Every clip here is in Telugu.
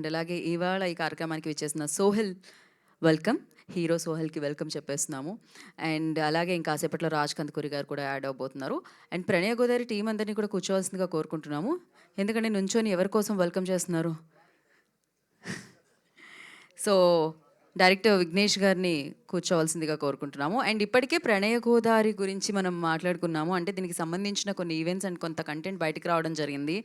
అండ్ అలాగే ఇవాళ ఈ కార్యక్రమానికి విచ్చేసిన సోహెల్ వెల్కమ్. హీరో సోహెల్కి వెల్కమ్ చెప్పేస్తున్నాము. అండ్ అలాగే ఇంకాసేపట్లో రాజ్ కందుకూరి గారు కూడా add అవబోతున్నారు. And Pranaya Godavari team అందరినీ కూడా కూర్చోవాల్సిందిగా కోరుకుంటున్నాము. ఎందుకంటే నుంచొని ఎవరి కోసం వెల్కమ్ చేస్తున్నారు? సో డైరెక్టర్ విఘ్నేష్ గారిని కూర్చోవలసిందిగా కోరుకుంటున్నాము. అండ్ ఇప్పటికే ప్రణయ గోదావరి గురించి మనం మాట్లాడుకున్నాము. అంటే దీనికి సంబంధించిన కొన్ని ఈవెంట్స్ అండ్ కొంత కంటెంట్ బయటకు రావడం జరిగింది.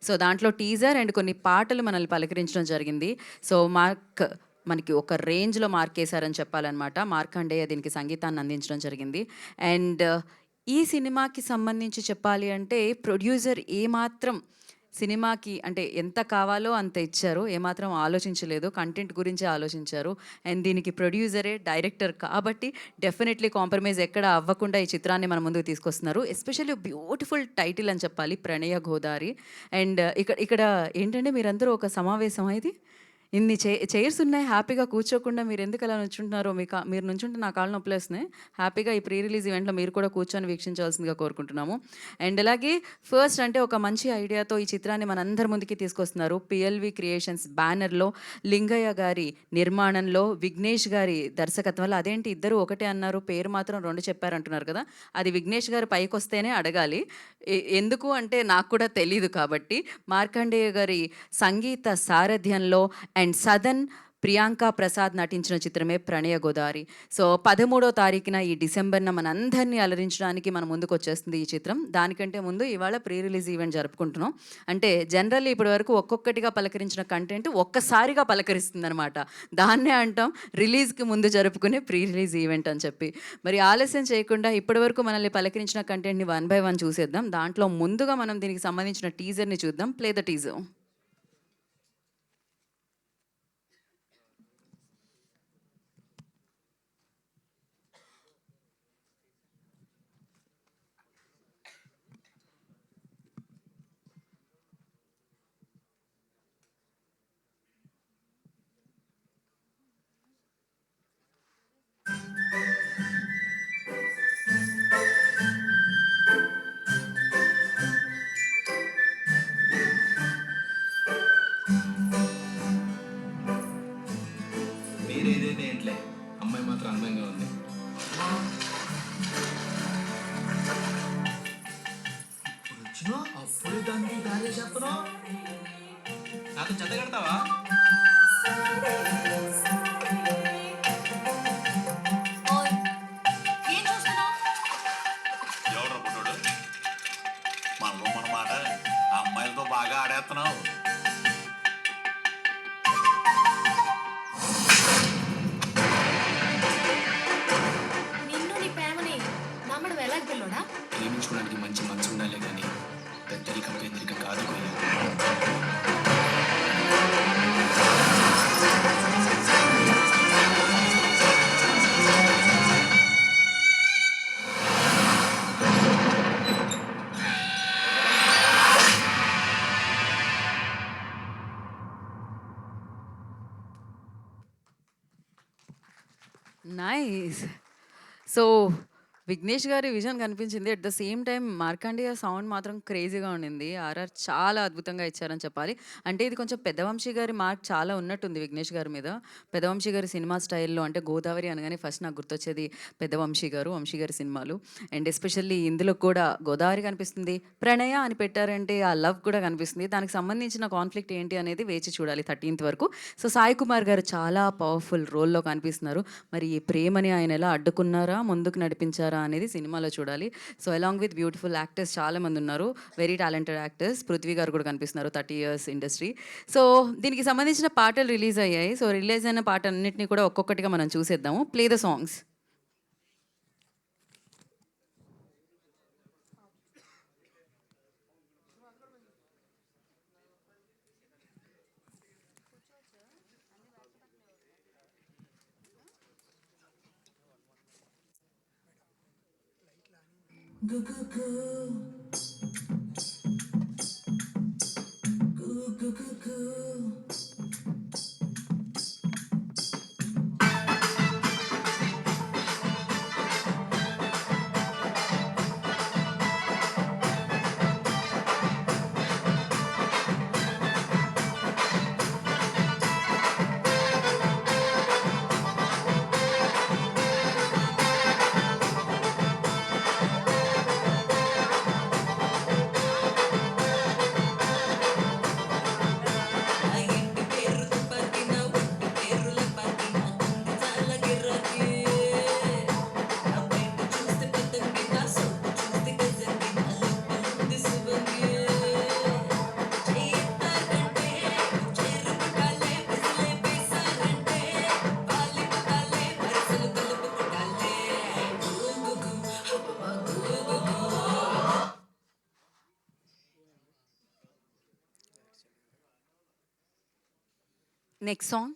సో దాంట్లో టీజర్ అండ్ కొన్ని పాటలు మనల్ని పలకరించడం జరిగింది. సో మనకి ఒక రేంజ్లో మార్కేశారని చెప్పాలన్నమాట. మార్కండేయ దీనికి సంగీతాన్ని అందించడం జరిగింది. అండ్ ఈ సినిమాకి సంబంధించి చెప్పాలి అంటే ప్రొడ్యూసర్ ఏమాత్రం సినిమాకి అంటే ఎంత కావాలో అంత ఇచ్చారు. ఏమాత్రం ఆలోచించలేదు. కంటెంట్ గురించే ఆలోచించారు. అండ్ దీనికి ప్రొడ్యూసరే డైరెక్టర్ కాబట్టి డెఫినెట్లీ కాంప్రమైజ్ ఎక్కడ అవ్వకుండా ఈ చిత్రాన్ని మన ముందుకు తీసుకొస్తున్నారు. ఎస్పెషల్లీ బ్యూటిఫుల్ టైటిల్ అని చెప్పాలి, ప్రణయ గోదారి. అండ్ ఇక్కడ ఏంటంటే మీరందరూ ఒక సమావేశం ఇది ఇన్ని చైర్స్ ఉన్నాయి, హ్యాపీగా కూర్చోకుండా మీరు ఎందుకు అలా నుంచుంటున్నారో మీరు నుంచుంటే నా కాళ్ళు నొప్పులేస్తున్నాయి. హ్యాపీగా ఈ ప్రీ రిలీజ్ ఈవెంట్లో మీరు కూడా కూర్చొని వీక్షించాల్సిందిగా కోరుకుంటున్నాము. అండ్ అలాగే ఫస్ట్ అంటే ఒక మంచి ఐడియాతో ఈ చిత్రాన్ని మనందరి ముందుకి తీసుకొస్తున్నారు. పిఎల్వి క్రియేషన్స్ బ్యానర్లో, లింగయ్య గారి నిర్మాణంలో, విఘ్నేష్ గారి దర్శకత్వంలో. అదేంటి ఇద్దరు ఒకటే అన్నారు, పేరు మాత్రం రెండు చెప్పారంటున్నారు కదా. అది విఘ్నేష్ గారు పైకి వస్తేనే అడగాలి. ఎందుకు అంటే నాకు కూడా తెలీదు. కాబట్టి మార్కండేయ గారి సంగీత సారథ్యంలో అండ్ సదన్ ప్రియాంక ప్రసాద్ నటించిన చిత్రమే ప్రణయ గోదారి. సో 13వ తారీఖున ఈ డిసెంబర్న మనందరినీ అలరించడానికి మన ముందుకు వచ్చేస్తుంది ఈ చిత్రం. దానికంటే ముందు ఇవాళ ప్రీ రిలీజ్ ఈవెంట్ జరుపుకుంటున్నాం. అంటే జనరల్లీ ఇప్పటి వరకు ఒక్కొక్కటిగా పలకరించిన కంటెంట్ ఒక్కసారిగా పలకరిస్తుంది అనమాట. దాన్నే అంటాం రిలీజ్కి ముందు జరుపుకునే ప్రీ రిలీజ్ ఈవెంట్ అని చెప్పి. మరి ఆలస్యం చేయకుండా ఇప్పటి వరకు మనల్ని పలకరించిన కంటెంట్ని 1 by 1 చూసేద్దాం. దాంట్లో ముందుగా మనం దీనికి సంబంధించిన టీజర్ని చూద్దాం. Play the teaser. మీరేదేది ఏంట్లే, అమ్మాయి మాత్రం అందంగా ఉంది. ఇప్పుడు వచ్చినా అప్పుడు దానికి దాని చెప్తున్నావు, నాతో చెత్త కడతావా? ఎవడ్రా పుట్టాడు? మనలో మన మాట ఆ అమ్మాయిలతో బాగా ఆడేస్తున్నావు. నిన్ను నీ ప్రేమని నమ్మడం ఎలా పిల్లోడా? ప్రేమించుకోవడానికి మంచి మనసు ఉండాలి కానీ పెద్దరికం పేదరికం కాదు. నైస్. సో విఘ్నేష్ గారి విజన్ కనిపించింది. At the same time Markandeya sound మాత్రం క్రేజీగా ఉండింది. ఆర్ఆర్ చాలా అద్భుతంగా ఇచ్చారని చెప్పాలి. అంటే ఇది కొంచెం పెద్దవంశీ గారి మార్క్ చాలా ఉన్నట్టుంది విఘ్నేష్ గారి మీద. పెద్దవంశీ గారి సినిమా స్టైల్లో అంటే గోదావరి అనగానే ఫస్ట్ నాకు గుర్తొచ్చేది పెద్దవంశీ గారు, వంశీ గారి సినిమాలు. అండ్ ఎస్పెషల్లీ ఇందులో కూడా గోదావరి కనిపిస్తుంది, ప్రణయ అని పెట్టారంటే ఆ లవ్ కూడా కనిపిస్తుంది. దానికి సంబంధించిన కాన్ఫ్లిక్ట్ ఏంటి అనేది వేచి చూడాలి 13th వరకు. సో సాయి కుమార్ గారు చాలా పవర్ఫుల్ రోల్లో కనిపిస్తున్నారు. మరి ఈ ప్రేమని ఆయన ఎలా అడ్డుకున్నారా, ముందుకు నడిపించారా అనేది సినిమాలో చూడాలి. So along with beautiful actors చాలామంది ఉన్నారు, వెరీ టాలెంటెడ్ యాక్టర్స్. పృథ్వీ గారు కూడా కనిపిస్తున్నారు, 30 years ఇండస్ట్రీ. సో దీనికి సంబంధించిన పాటలు రిలీజ్ అయ్యాయి. సో రిలీజ్ అయిన పాటలన్నింటినీ కూడా ఒక్కొక్కటిగా మనం చూసేద్దాము. Play the songs. Next song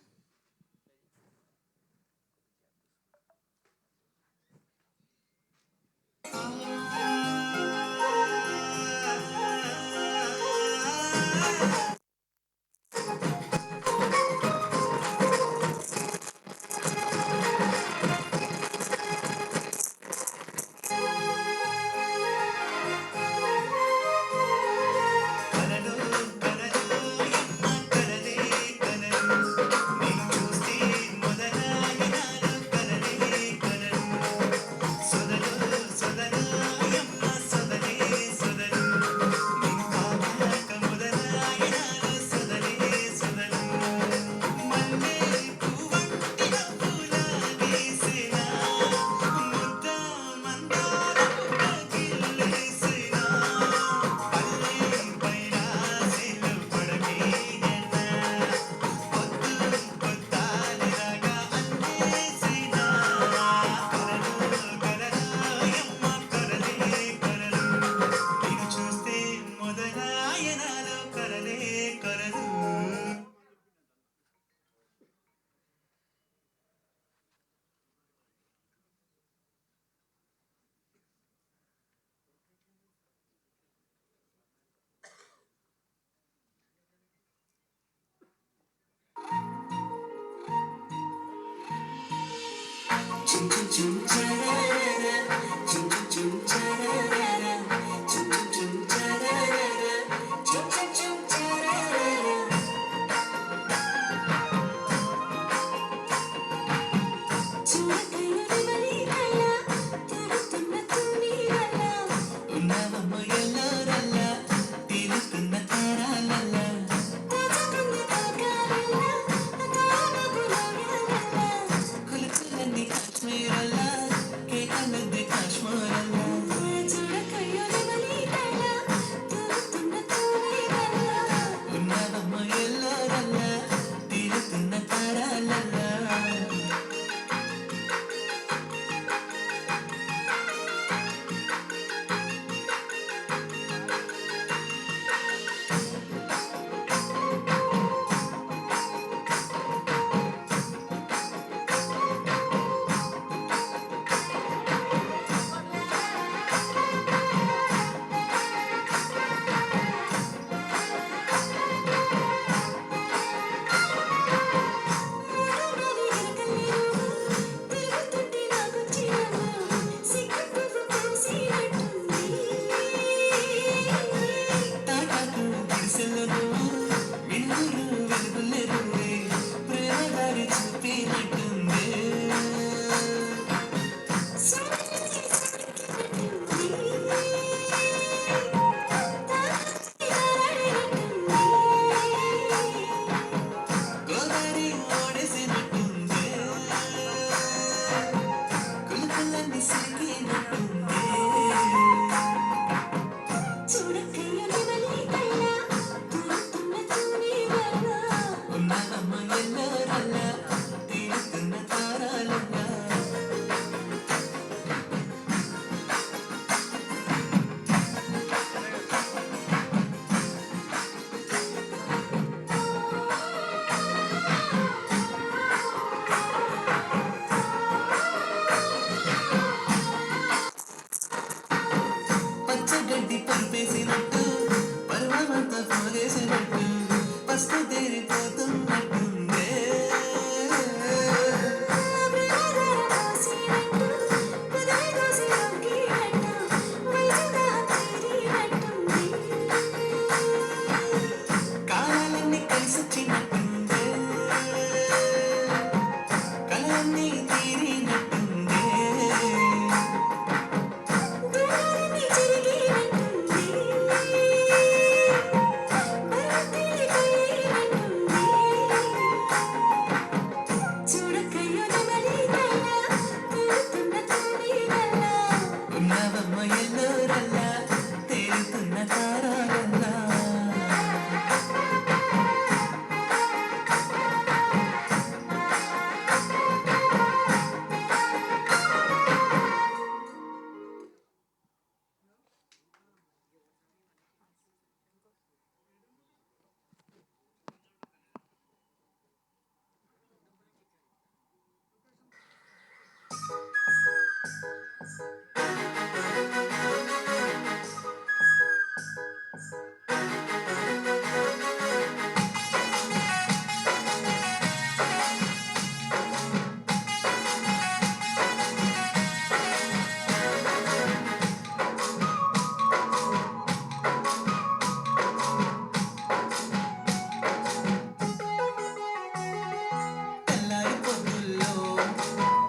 తెల్లారి పొద్దుల్లో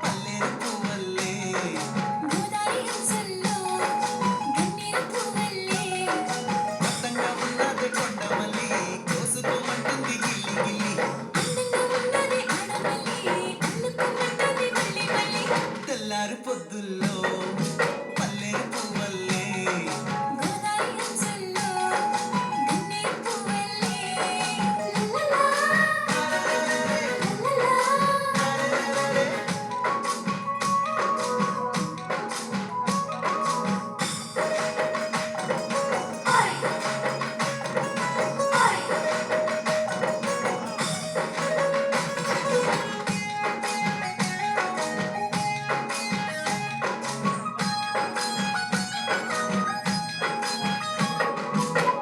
పల్లెరు పువ్వల్లే గోదారి హంసల్లో గన్నేరు పువ్వల్లే మొత్తంగా ఉన్నది కొండమల్లి కోసుకోమంటుంది గిల్లి గిల్లి అందంగా ఉన్నది ఆడమల్లి అల్లుకున్నది మల్లి మల్లి తెల్లారి పొద్దుల్లో పల్లెరు పువ్వల్లే గోదారి హంసల్లో గన్నేరు పువ్వల్లే లల్లలా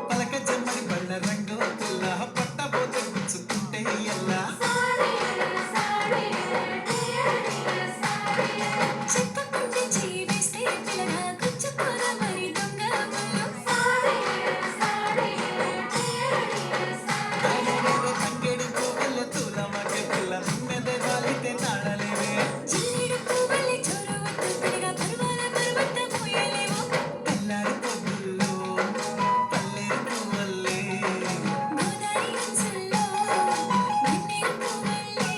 పలక జమ్మడి పళ్ళ రంగు పిల్ల పట్టబోతే గుచ్చుకుంటే ఎల్లా చెప్పకుంటే జీవిస్తే పిల్లగా గుచ్చుకోర మరి దొంగ తంగేడు పువ్వుల తూలమగ పిల్ల నిన్నదే వాలితే తాళలేవే చిల్లిడు పువ్వులే చొరవద్దు పిల్లగా పరువాల పర్వత పోయలేవు తెల్లారి పొద్దుల్లో పల్లెరు పువ్వల్లే గోదారి హంసల్లో గన్నేరు పువ్వల్లే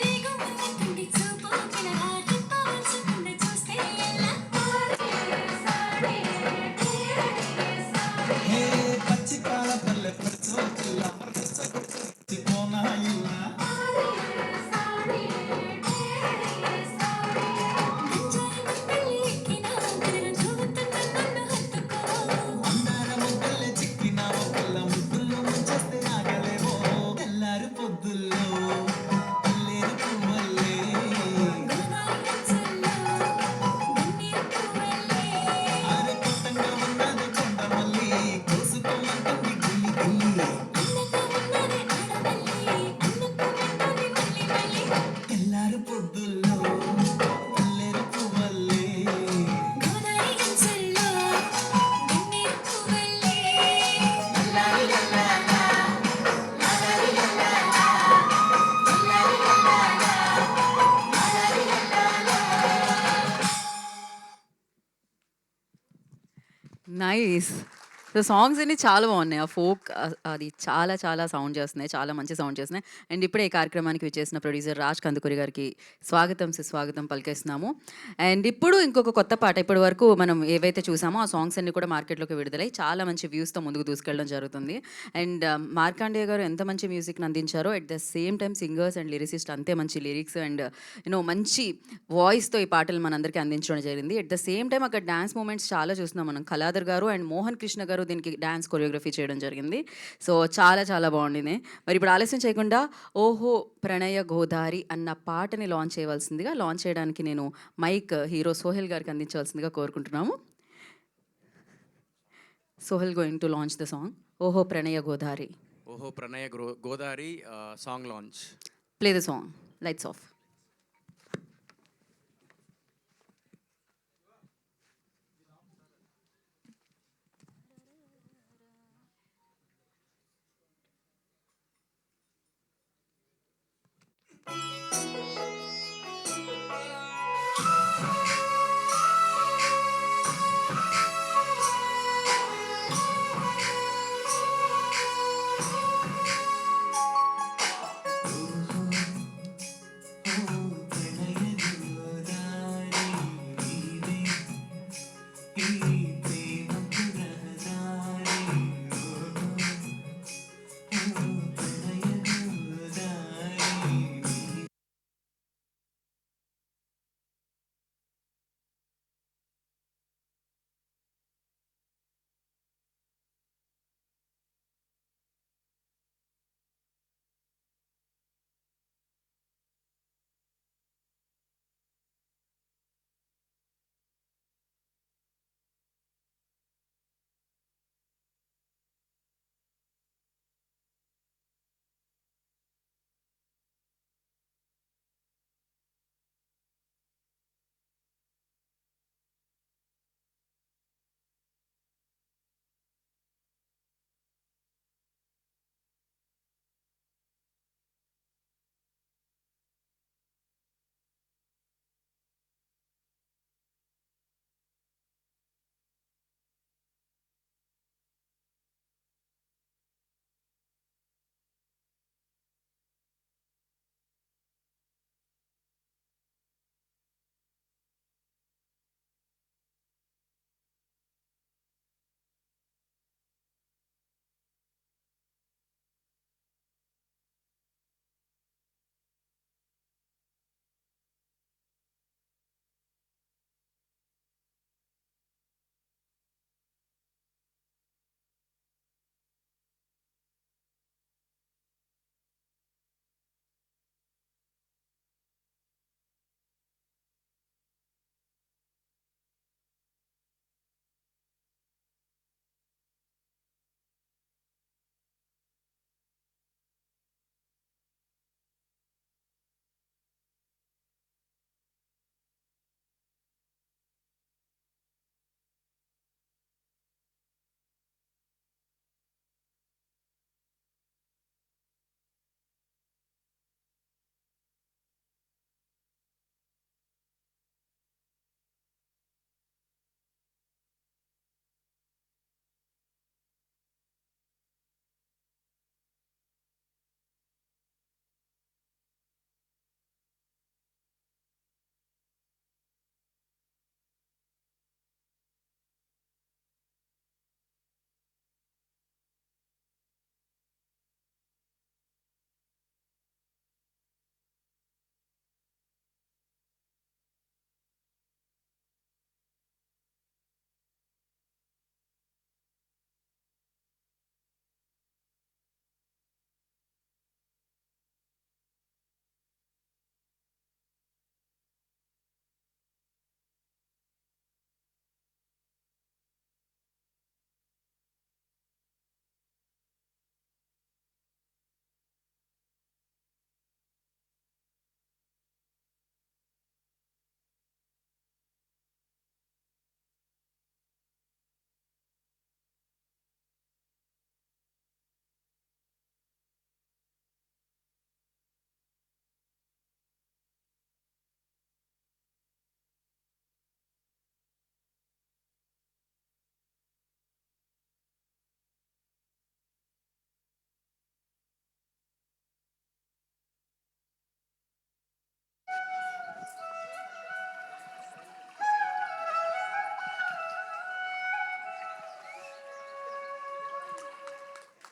రేగు మున్నకుండి చూపు పిల్లగా తిప్పవలసుకుండ చూస్తే ఎలా హే పచ్చి పాల పల్లె పడుచో పిల్ల రెచ్చగొట్టి పోనా ఇల్లా గంజాయి ముక్కల్లి ఎక్కిన పిల్లగా చూపుతున్న నన్ను హత్తుకో మందార ముద్దల్లే చిక్కినావు పిల్ల ముద్దుల్లో ముంచేస్తే ఆగలేవో తెల్లారి పొద్దుల్లో పల్లెరు పువ్వల్లే గోదారి హంసల్లో గన్నేరు పువ్వల్లే ఆరు కొట్టంగా ఉన్నది కొండమల్లి కోసుకోమంటుంది గిల్లి గిల్లి అందంగా ఉన్నది ఆడమల్లి అల్లుకున్నది మల్లి మల్లి తెల్లారి పొద్దుల్లో పల్లెరు పువ్వల్లే గోదారి హంసల్లో గన్నేరు పువ్వల్లే నైస్. సో సాంగ్స్ అన్ని చాలా బాగున్నాయి. ఆ ఫోక్ అది చాలా చాలా సౌండ్ చేస్తున్నాయి. చాలా మంచి సౌండ్ చేస్తున్నాయి. అండ్ ఇప్పుడే ఈ కార్యక్రమానికి విచ్చేసిన ప్రొడ్యూసర్ రాజ్ కందుకూరి గారికి స్వాగతం సుస్వాగతం పలికేస్తున్నాము. అండ్ ఇప్పుడు ఇంకొక కొత్త పాట ఇప్పటి వరకు మనం ఏవైతే చూసామో ఆ సాంగ్స్ అన్ని కూడా మార్కెట్లోకి విడుదలై చాలా మంచి వ్యూస్తో ముందుకు దూసుకెళ్ళడం జరుగుతుంది. అండ్ మార్కాండేయ గారు ఎంత మంచి మ్యూజిక్ని అందించారో at the same time singers and lyricist అంతే మంచి లిరిక్స్ అండ్ మంచి వాయిస్తో ఈ పాటలు మనందరికీ అందించడం జరిగింది. అట్ ద సేమ్ టైం అక్కడ డాన్స్ మూమెంట్స్ చాలా చూస్తున్నాం మనం. కళాధర్ గారు అండ్ మోహన్ కృష్ణ గారు దీనికి డాన్స్ కొరియోగ్రఫీ చేయడం జరిగింది. సో చాలా చాలా బాగుండింది. మరి ఇప్పుడు ఆలస్యం చేయకుండా ఓహో ప్రణయ గోదారి అన్న పాటని లాంచ్ చేయవలసిందిగా, లాంచ్ చేయడానికి నేను మైక్ హీరో సోహెల్ గారికి అందించవలసిందిగా కోరుకుంటున్నాము. Sohel going to launch the song Oho Pranaya Godari. Oho Pranaya Godari song launch. Play the song. Lights off.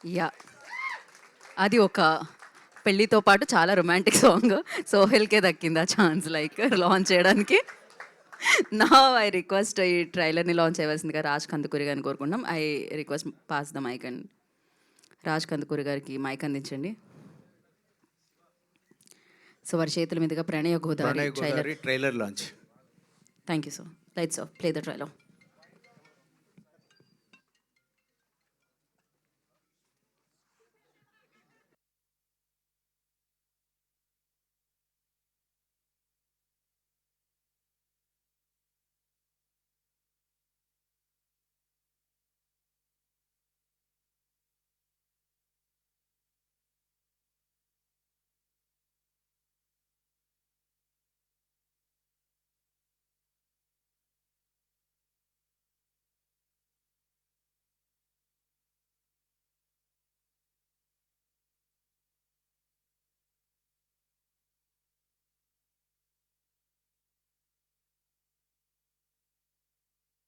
Yeah అది ఒక పెళ్ళితో పాటు చాలా రొమాంటిక్ సాంగ్. సోహెల్కే దక్కింది ఆ ఛాన్స్ లైక్ లాంచ్ చేయడానికి. నా ఐ రిక్వెస్ట్ ఈ ట్రైలర్ని లాంచ్ చేయవలసిందిగా రాజ్ కందుకూరి గారిని కోరుకుంటున్నాం. I request pass the mic and Raj Kandukuri గారికి మైక్ అందించండి. సో వారి చేతుల మీదుగా Pranaya Godavari trailer. Trailer launch. Thank you sir. Lights off, play the trailer.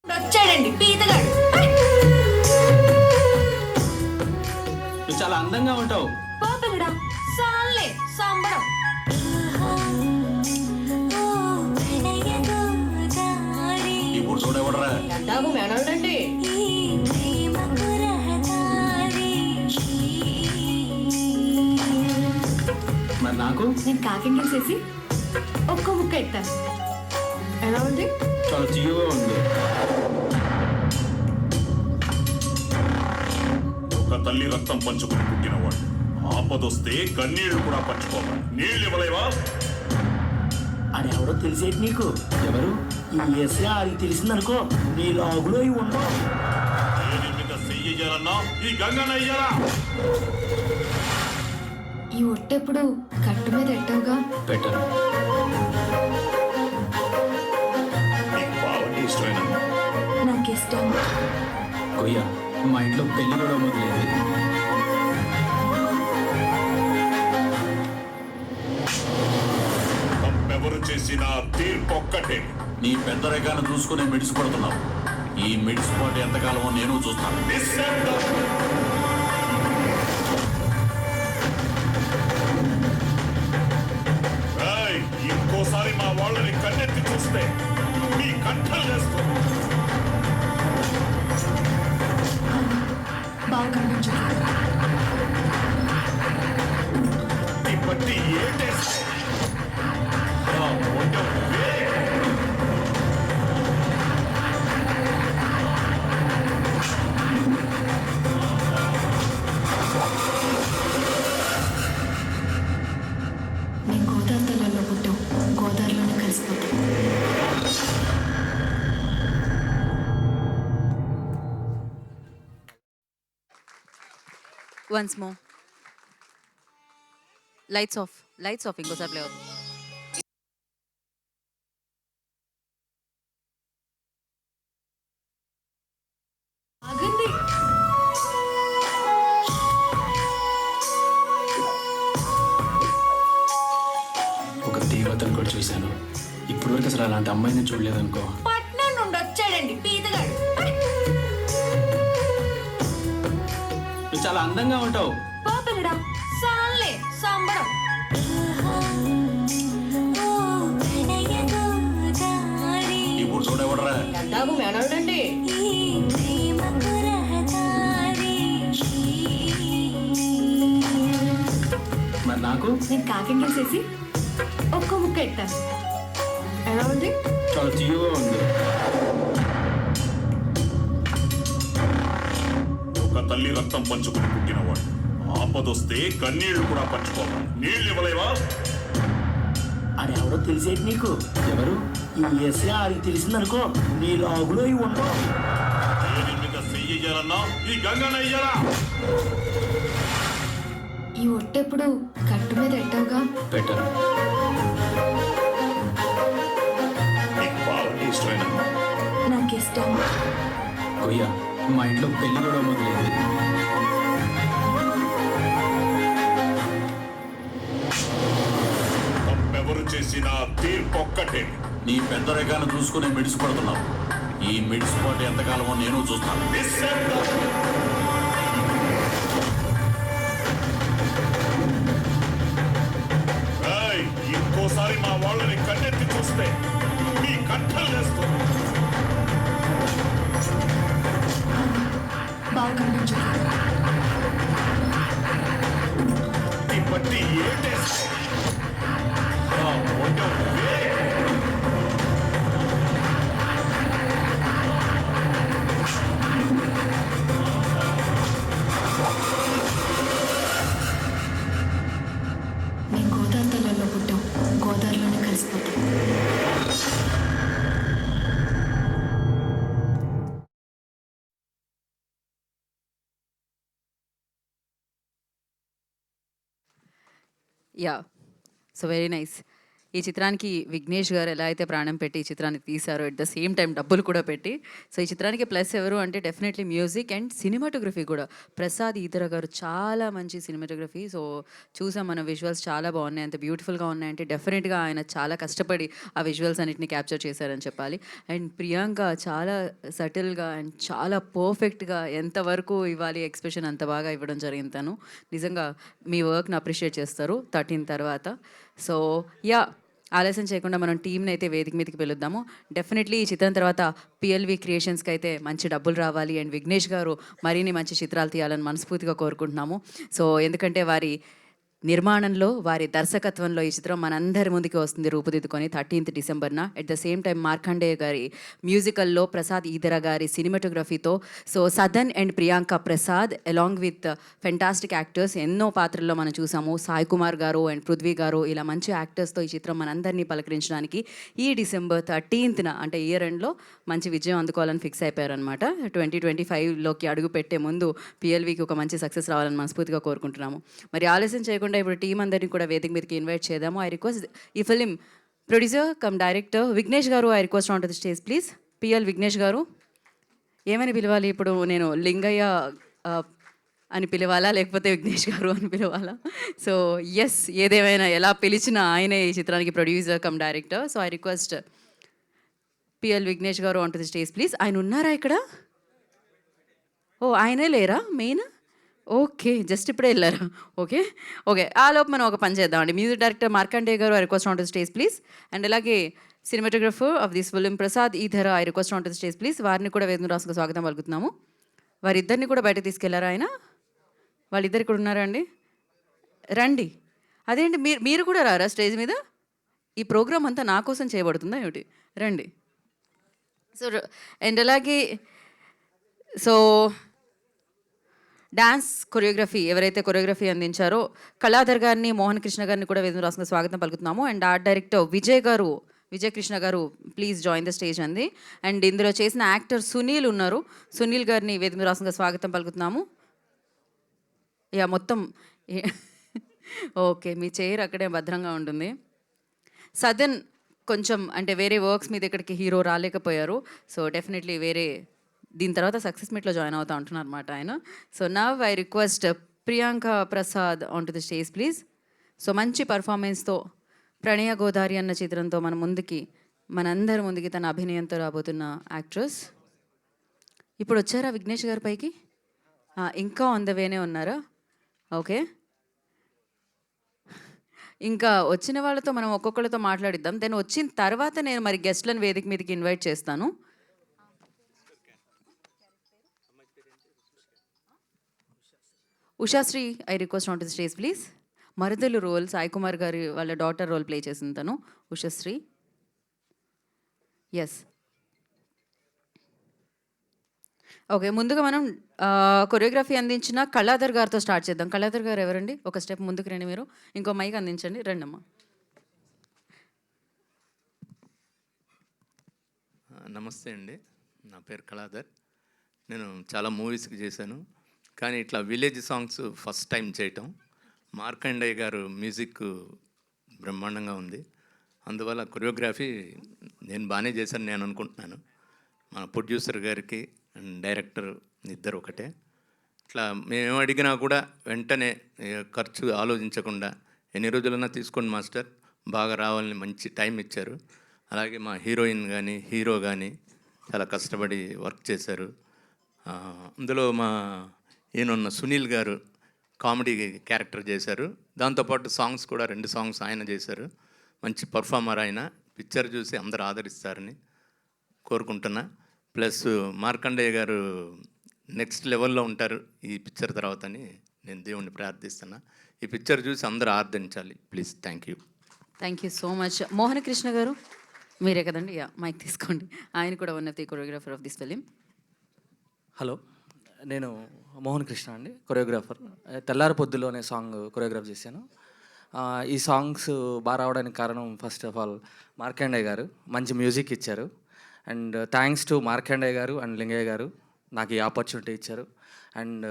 వచ్చాడండి పీతగాడు. నువ్వు చాలా అందంగా ఉంటావు. పోతగడా సాలే సంబడం. ఇప్పుడు చూడేవడరా ఎట్టాగు మేడండి. మరి నాకు నేను కాకింగ్ చేసి ఒక్క ముక్క ఎత్తాను. ఎలా ఉంది? చాలా తీయగా ఉంది. ఒక తల్లి రక్తం పంచుకుని పుట్టినవాడు ఆపదొస్తే కన్నీళ్లు కూడా పంచుకోవాలి. నీళ్ళు ఇవ్వలేవా? అని ఎవరో తెలిసేటి నీకు. ఎవరు? ఈ ఎస్ఏ ఆడికి తెలిసిందనుకో నీ లాగులో ఇవి ఉండవు. ఏది మీద చెయ్యి ఇయ్యాలన్నా ఈ గంగన్న ఇయ్యాలా? ఈ ఒట్టెప్పుడు కట్టు మీద ఎట్టావుగా. బెటర్. నీకు బాగా ఇష్టమైన నాకు ఇష్టం. కొయ్య మా ఇంట్లో పెళ్లి కూడా మొదలైంది. తప్పెవరు చేసిన తీర్పు ఒక్కటే. నీ పెద్దరేగాను చూసుకుని మిడిసిపడుతున్నావు. ఈ మిడిసిపాటు ఎంతకాలమో నేను చూస్తాను. ఏయ్, ఇంకోసారి మా వాళ్ళని కన్నెత్తి చూస్తే మీ కంఠం చేస్తా. బాగా కనిపించు. ఈ బట్టి ఏంటేస్తా? నేను గోదావరి తల్లలో పుట్టాం, గోదావరిలోనే కలిసిపోతాం. Once more. Lights off, lights off. ఇంకోసారి ప్లే అవుతుంది. ఆగండి. ఒక దేవతను కూడా చూశాను. ఇప్పుడు వరకు అసలు అలాంటి అమ్మాయిని చూడలేదనుకో. పట్నం నుండి వచ్చాడండి పీతగాడు. నువ్వు చాలా అందంగా ఉంటావు. పోతగడా సాలే సంబడం. ఇప్పుడు చూడేవడరా ఎట్టాగు మేడండి. మరి నాకు నేను కాకింగ్ చేసి ఒక్క ముక్క ఎత్తాను. ఎలా ఉంది? చాలా తీయగా ఉంది. ఒక తల్లి రక్తం పంచుకుని పుట్టినవాడు ఆపదొస్తే కన్నీళ్లు కూడా పంచుకోవాలి. నీళ్ళు ఇవ్వలేవా? అని ఎవరో తెలిసేటి నీకు. ఎవరు? ఈ ఎస్ఏ ఆడికి తెలిసిందనుకో నీ లాగులో ఇవి ఉండవు. ఏది మీద చెయ్యి ఇయ్యాలన్నా ఈ గంగన్న ఇయ్యాలా? ఈ ఒట్టెప్పుడు కట్టు మీద ఎట్టావుగా. బెటర్. నీకు బాగా ఇష్టమైన నాకు ఇష్టం. కొయ్య మా ఇంట్లో పెళ్లి కూడా మొదలైంది. తప్పెవరు చేసిన తీర్పు ఒక్కటే. నీ పెద్దరేగాను చూసుకుని మిడిసిపడుతున్నావు. ఈ మిడిసిపాటు ఎంతకాలమో నేను చూస్తాను. ఇంకోసారి మా వాళ్ళని కన్నెత్తి చూస్తే మీ కంఠం వేస్తుంది. బాగా గమనించు. ఈ బట్టి ఏటేస్తే ఆ మొండెం వేరే. మేము గోదావరి తల్లలో పుట్టాం, గోదావరిలోనే కలిసిపోతాం. Yeah, so very nice. ఈ చిత్రానికి విఘ్నేష్ గారు ఎలా అయితే ప్రాణం పెట్టి ఈ చిత్రాన్ని తీశారో, ఎట్ ద సేమ్ టైం డబ్బులు కూడా పెట్టి, సో ఈ చిత్రానికి ప్లస్ ఎవరు అంటే డెఫినెట్లీ మ్యూజిక్ అండ్ సినిమాటోగ్రఫీ కూడా. ప్రసాద్ ఈతర గారు చాలా మంచి సినిమాటోగ్రఫీ. సో చూసాం మనం, విజువల్స్ చాలా బాగున్నాయి, అంత బ్యూటిఫుల్గా ఉన్నాయంటే డెఫినెట్గా ఆయన చాలా కష్టపడి ఆ విజువల్స్ అన్నిటిని క్యాప్చర్ చేశారని చెప్పాలి. అండ్ ప్రియాంక చాలా సటిల్గా అండ్ చాలా పర్ఫెక్ట్గా ఎంతవరకు ఇవ్వాలి ఎక్స్ప్రెషన్ అంత బాగా ఇవ్వడం జరిగింది. తను నిజంగా మీ వర్క్ని అప్రిషియేట్ చేస్తారు 13 తర్వాత. సో యా, ఆలస్యం చేయకుండా మనం టీంని అయితే వేదిక మీదకి పిలుద్దాము. డెఫినెట్లీ ఈ చిత్రం తర్వాత పిఎల్వి క్రియేషన్స్కి అయితే మంచి డబ్బులు రావాలి అండ్ విఘ్నేష్ గారు మరిన్ని మంచి చిత్రాలు తీయాలని మనస్ఫూర్తిగా కోరుకుంటున్నాము. సో ఎందుకంటే వారి నిర్మాణంలో, వారి దర్శకత్వంలో ఈ చిత్రం మనందరి ముందుకి వస్తుంది రూపుదిద్దుకొని 13th డిసెంబర్న. At the same time Markandeya garu మ్యూజికల్లో, ప్రసాద్ ఈదర గారి సినిమాటోగ్రఫీతో, so Sadan and Priyanka Prasad along with fantastic actors ఎన్నో పాత్రల్లో మనం చూసాము. సాయి కుమార్ గారు అండ్ పృథ్వీ గారు ఇలా మంచి యాక్టర్స్తో ఈ చిత్రం మనందరినీ పలకరించడానికి ఈ December 13th అంటే ఇయర్ ఎండ్లో మంచి విజయం అందుకోవాలని ఫిక్స్ అయిపోయారనమాట. 2025లోకి అడుగు పెట్టే ముందు పిఎల్వికి ఒక మంచి సక్సెస్ రావాలని మనస్ఫూర్తిగా కోరుకుంటున్నాము. మరి ఆలస్యం చేయకుండా ఇప్పుడు టీం అందరినీ కూడా వేదిక మీదకి ఇన్వైట్ చేద్దాము. ఐ రిక్వెస్ట్ ఈ film producer cum director Vignesh garu, I request on to the stage please. PL Vignesh garu, ఏమని పిలవాలి ఇప్పుడు? నేను లింగయ్య అని పిలవాలా లేకపోతే విఘ్నేష్ గారు అని పిలవాలా? సో ఎస్, ఏదేమైనా ఎలా పిలిచినా ఆయనే ఈ చిత్రానికి producer cum director. So I request PL Vignesh garu on to the stage please. ఆయన ఉన్నారా ఇక్కడ? ఓ, ఆయనే లేరా మెయిన్? ఓకే, జస్ట్ ఇప్పుడే వెళ్ళారా? ఓకే ఓకే, ఆ లోపు మనం ఒక పని చేద్దామండి. Music director Markandeya garu, I request on to the stage please. And అలాగే cinematographer of this film Prasad Edara, I request on to the stage please. వారిని కూడా వేదిక రాసుకు స్వాగతం పలుకుతున్నాము. వారిద్దరిని కూడా బయటకు తీసుకెళ్లారా ఆయన? వాళ్ళిద్దరు ఇక్కడ ఉన్నారా అండి? రండి. అదేంటి మీరు కూడా రారా స్టేజ్ మీద? ఈ ప్రోగ్రామ్ అంతా నా కోసం చేయబడుతుందా ఏమిటి? రండి. సో అండ్ అలాగే సో డాన్స్ కొరియోగ్రఫీ ఎవరైతే కొరియోగ్రఫీ అందించారో కళాధర్ గారిని, మోహన్ కృష్ణ గారిని కూడా వేదిక రాసుకుని స్వాగతం పలుకుతున్నాము. And art director Vijay Krishna garu, please join the stage అండి. అండ్ ఇందులో చేసిన యాక్టర్ సునీల్ ఉన్నారు. సునీల్ గారిని వేదిక రాసుకుని స్వాగతం పలుకుతున్నాము. యా, మొత్తం ఓకే, మీ చైర్ అక్కడే భద్రంగా ఉంటుంది. సదన్ కొంచెం అంటే వేరే వర్క్స్ మీద ఇక్కడికి హీరో రాలేకపోయారు. సో డెఫినెట్లీ వేరే దీని తర్వాత సక్సెస్ మీట్లో జాయిన్ అవుతా ఉంటున్నారు అనమాట ఆయన. So now I request Priyanka Prasad on to the stage please. So మంచి పర్ఫార్మెన్స్తో ప్రణయ గోదారి అన్న చిత్రంతో మనందరి ముందుకి తన అభినయంతో రాబోతున్న యాక్ట్రెస్. ఇప్పుడు వచ్చారా విఘ్నేష్ గారి పైకి? ఇంకా ఆన్ ద వేనే ఉన్నారా? ఓకే, ఇంకా వచ్చిన వాళ్ళతో మనం ఒక్కొక్కరితో మాట్లాడిద్దాం. దెన్ వచ్చిన తర్వాత నేను మరి గెస్ట్లను వేదిక మీదకి ఇన్వైట్ చేస్తాను. Ushasri, I request on to the stage please. మరుదలు రోల్ సాయి కుమార్ గారి వాళ్ళ డాటర్ రోల్ ప్లే చేసింది తను, ఉషశ్రీ. Yes, okay. ముందుగా మనం కొరియోగ్రఫీ అందించిన కళాధర్ గారితో స్టార్ట్ చేద్దాం. కళాధర్ గారు ఎవరండి? ఒక స్టెప్ ముందుకు రండి. మీరు ఇంకో మైక్ అందించండి. రండమ్మా. నమస్తే అండి, నా పేరు కళాధర్. నేను చాలా మూవీస్కి చేశాను, కానీ ఇట్లా విలేజ్ సాంగ్స్ ఫస్ట్ టైం చేయటం. మార్కండేయ గారు మ్యూజిక్ బ్రహ్మాండంగా ఉంది, అందువల్ల కొరియోగ్రఫీ నేను బాగానే చేశాను నేను అనుకుంటున్నాను. మన ప్రొడ్యూసర్ గారికి అండ్ డైరెక్టర్ ఇద్దరు ఒకటే. ఇట్లా మేము అడిగినా కూడా వెంటనే ఖర్చు ఆలోచించకుండా ఎన్ని రోజులైనా తీసుకోండి మాస్టర్, బాగా రావాలని మంచి టైం ఇచ్చారు. అలాగే మా హీరోయిన్ కానీ హీరో కానీ చాలా కష్టపడి వర్క్ చేశారు. అందులో మా ఈయనున్న సునీల్ గారు కామెడీ క్యారెక్టర్ చేశారు. దాంతోపాటు సాంగ్స్ కూడా 2 సాంగ్స్ ఆయన చేశారు. మంచి పర్ఫార్మర్ ఆయన. పిక్చర్ చూసి అందరూ ఆదరిస్తారని కోరుకుంటున్నా. ప్లస్ మార్కండేయ గారు నెక్స్ట్ లెవెల్లో ఉంటారు ఈ పిక్చర్ తర్వాత అని నేను దేవుణ్ణి ప్రార్థిస్తున్నా. ఈ పిక్చర్ చూసి అందరూ ఆదరించాలి please. Thank you. Thank you so much. Mohana Krishna గారు మీరే కదండి, యా మైక్ తీసుకోండి. ఆయన కూడా one of the choreographer of this film. Hello, నేను మోహన్ కృష్ణ అండి, కొరియోగ్రాఫర్. తెల్లారి పొద్దులో అనే సాంగ్ కొరియోగ్రాఫ్ చేశాను. ఈ సాంగ్స్ బాగా రావడానికి కారణం ఫస్ట్ ఆఫ్ ఆల్ మార్కండేయ గారు మంచి మ్యూజిక్ ఇచ్చారు. అండ్ థ్యాంక్స్ టు మార్కండేయ గారు అండ్ లింగయ్య గారు నాకు ఈ ఆపర్చునిటీ ఇచ్చారు. అండ్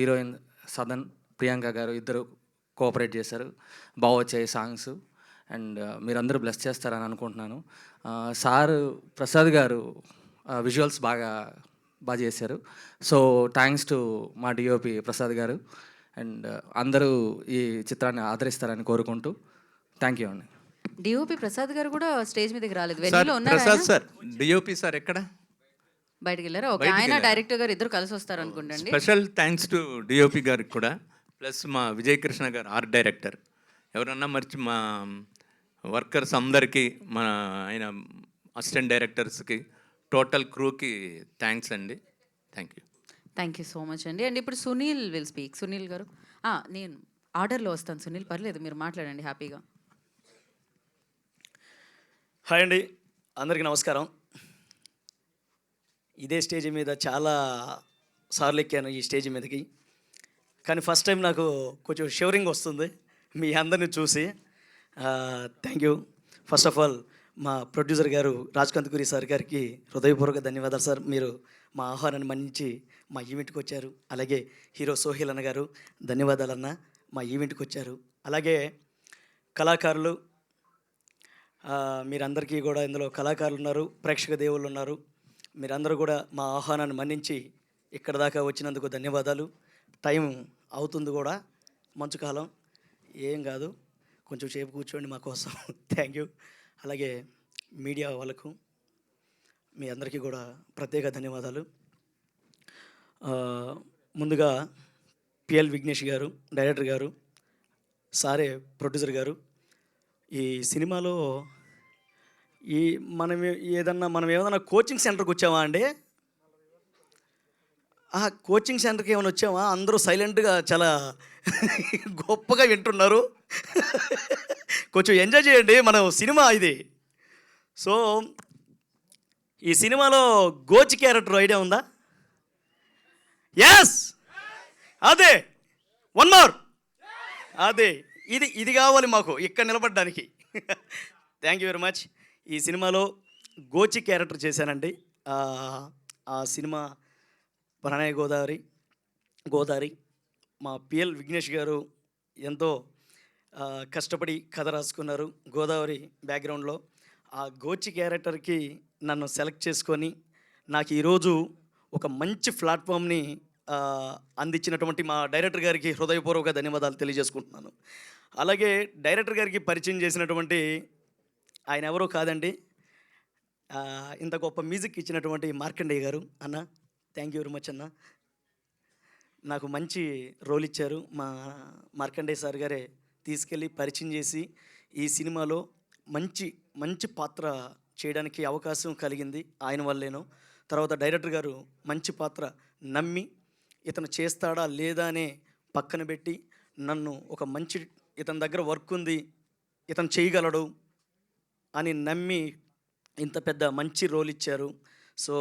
హీరోయిన్ సదన్ ప్రియాంక గారు ఇద్దరు కోఆపరేట్ చేశారు. బాగా వచ్చాయి సాంగ్స్. అండ్ మీరందరూ బ్లెస్ చేస్తారని అనుకుంటున్నాను. సార్ ప్రసాద్ గారు విజువల్స్ బాగా చేశారు. సో థ్యాంక్స్ టు మా డిఓపి ప్రసాద్ గారు. అండ్ అందరూ ఈ చిత్రాన్ని ఆదరిస్తారని కోరుకుంటూ థ్యాంక్ యూ అండి. డిఓపి ప్రసాద్ గారు కూడా స్టేజ్ మీదకి రాలేదు, సార్ వెన్నెలో ఉన్నారు. ప్రసాద్ సార్, డిఓపి సార్ ఎక్కడ? బయటికి వెళ్ళారా? ఓకే, బయటికి ఆయన వెళ్ళారు. డైరెక్టర్ గారు ఇద్దరు కలిసి వస్తారు అనుకుంటండి. స్పెషల్ థ్యాంక్స్ టు డిఓపి గారికి కూడా, ప్లస్ మా విజయ్ కృష్ణ గారు ఆర్ట్ డైరెక్టర్. ఎవరన్నా మర్చి మా వర్కర్స్ అందరికీ, మన ఆయన అసిస్టెంట్ డైరెక్టర్స్కి, టోటల్ క్రూకి థ్యాంక్స్ అండి. Thank you. Thank you so much అండి. అండ్ ఇప్పుడు సునీల్ విల్ స్పీక్. సునీల్ గారు, నేను ఆర్డర్లో వస్తాను సునీల్, పర్లేదు మీరు మాట్లాడండి హ్యాపీగా. హాయ్ అండి, అందరికీ నమస్కారం. ఇదే స్టేజ్ మీద చాలా సార్లు ఎక్కాను ఈ స్టేజ్ మీదకి, కానీ ఫస్ట్ టైం నాకు కొంచెం షివరింగ్ వస్తుంది మీ అందరిని చూసి. Thank you. First of all మా ప్రొడ్యూసర్ గారు రాజ్కందుకూరి సార్ గారికి హృదయపూర్వక ధన్యవాదాలు సార్. మీరు మా ఆహ్వానాన్ని మన్నించి మా ఈవెంట్కి వచ్చారు. అలాగే హీరో సోహిల్ అన్న గారు ధన్యవాదాలన్న, మా ఈవెంట్కి వచ్చారు. అలాగే కళాకారులు, మీరందరికీ కూడా ఇందులో కళాకారులు ఉన్నారు, ప్రేక్షక దేవుళ్ళు ఉన్నారు. మీరందరూ కూడా మా ఆహ్వానాన్ని మన్నించి ఇక్కడ దాకా వచ్చినందుకు ధన్యవాదాలు. టైం అవుతుంది కూడా, మంచు కాలం, ఏం కాదు, కొంచెం సేపు కూర్చోండి మా కోసం. Thank you. అలాగే మీడియా వాళ్ళకు మీ అందరికీ కూడా ప్రత్యేక ధన్యవాదాలు. ముందుగా పిఎల్ విఘ్నేష్ గారు డైరెక్టర్ గారు, సారే ప్రొడ్యూసర్ గారు. ఈ సినిమాలో మనం ఏదన్నా కోచింగ్ సెంటర్కి వచ్చామా అండి? కోచింగ్ సెంటర్కి ఏమైనా వచ్చామా? అందరూ సైలెంట్గా చాలా గొప్పగా వింటున్నారు. కొంచెం ఎంజాయ్ చేయండి, మనం సినిమా ఇది. సో ఈ సినిమాలో గోచి క్యారెక్టర్ ఐడియా ఉందా? ఎస్, అదే, వన్ మోర్, అదే, ఇది కావాలి మాకు ఇక్కడ నిలబడడానికి. Thank you very much. ఈ సినిమాలో గోచి క్యారెక్టర్ చేశానండి. ఆ సినిమా ప్రణయ గోదావరి మా పిఎల్ విఘ్నేష్ గారు ఎంతో కష్టపడి కథ రాసుకున్నారు గోదావరి బ్యాక్గ్రౌండ్లో. ఆ గోచి క్యారెక్టర్కి నన్ను సెలెక్ట్ చేసుకొని నాకు ఈరోజు ఒక మంచి ప్లాట్ఫామ్ని అందించినటువంటి మా డైరెక్టర్ గారికి హృదయపూర్వక ధన్యవాదాలు తెలియజేసుకుంటున్నాను. అలాగే డైరెక్టర్ గారికి పరిచయం చేసినటువంటి ఆయన ఎవరో కాదండి, ఇంత గొప్ప మ్యూజిక్ ఇచ్చినటువంటి మార్కండేయ గారు. అన్న, థ్యాంక్ యూ వెరీ మచ్ అన్న. నాకు మంచి రోల్ ఇచ్చారు. మా మార్కండేయ సార్ గారే తీసుకెళ్ళి పరిచయం చేసి ఈ సినిమాలో మంచి పాత్ర చేయడానికి అవకాశం కలిగింది ఆయన వల్లేనో. తర్వాత డైరెక్టర్ గారు మంచి పాత్ర నమ్మి ఇతను చేస్తాడా లేదా అనే పక్కన పెట్టి నన్ను ఒక మంచి, ఇతని దగ్గర వర్క్ ఉంది, ఇతను చేయగలడు అని నమ్మి ఇంత పెద్ద మంచి రోల్ ఇచ్చారు. So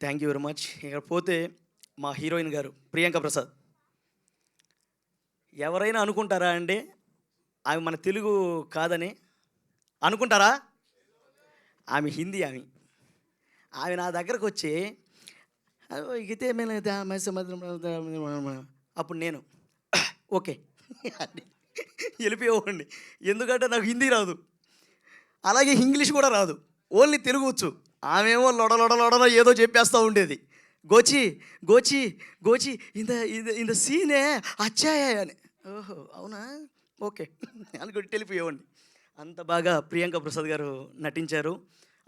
thank you very much. ఇక్కడ పోతే మా హీరోయిన్ గారు ప్రియాంక ప్రసాద్. ఎవరైనా అనుకుంటారా అండి ఆమె మన తెలుగు కాదని? అనుకుంటారా? ఆమె హిందీ. ఆమె నా దగ్గరకు వచ్చి ఇగితే అప్పుడు నేను ఓకే వెళ్ళిపోయేవాడిని. ఎందుకంటే నాకు హిందీ రాదు, అలాగే ఇంగ్లీష్ కూడా రాదు, ఓన్లీ తెలుగు వచ్చు. ఆమెమో లొడలొడలొడలో ఏదో చెప్పేస్తూ ఉండేది. గోచి గోచి గోచి ఇంత సీనే అచ్చాయా అని. ఓహో అవునా, ఓకే అనుకుంటే వెళ్ళిపోయేవాడిని. అంత బాగా ప్రియాంక ప్రసాద్ గారు నటించారు.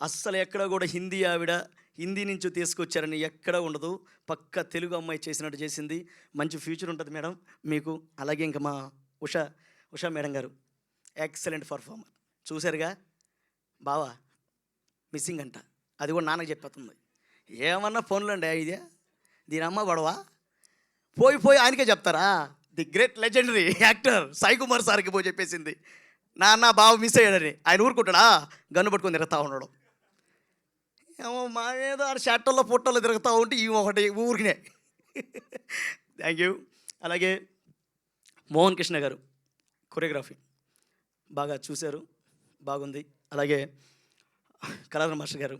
అస్సలు ఎక్కడ కూడా హిందీ నుంచి తీసుకొచ్చారని ఎక్కడ ఉండదు. పక్క తెలుగు అమ్మాయి చేసినట్టు చేసింది. మంచి ఫ్యూచర్ ఉంటుంది మేడం మీకు. అలాగే ఇంకా మా ఉషా మేడం గారు ఎక్సలెంట్ పర్ఫార్మర్. చూశారుగా బావా, మిస్సింగ్ అంట. అది కూడా నాన్నకి చెప్పేస్తుంది. ఏమన్నా ఫోన్లండి ఇదే, దీని అమ్మ గొడవ. పోయి ఆయనకే చెప్తారా? The great legendary actor Sai Kumar సార్కి పోయి చెప్పేసింది, నాన్న బావ మిస్ అయ్యాడని. ఆయన ఊరుకుంటాడా? గన్ను పట్టుకొని తిరుగుతూ ఉన్నాడు. ఏమో మా ఏదో ఆడ షట్టల్లో పుట్టల్లో తిరుగుతూ ఉంటే ఈ ఒకటి ఊరికినే. Thank you. అలాగే మోహన్ కృష్ణ గారు కొరియోగ్రఫీ బాగా చూశారు, బాగుంది. అలాగే కళాధర్ మాస్టర్ గారు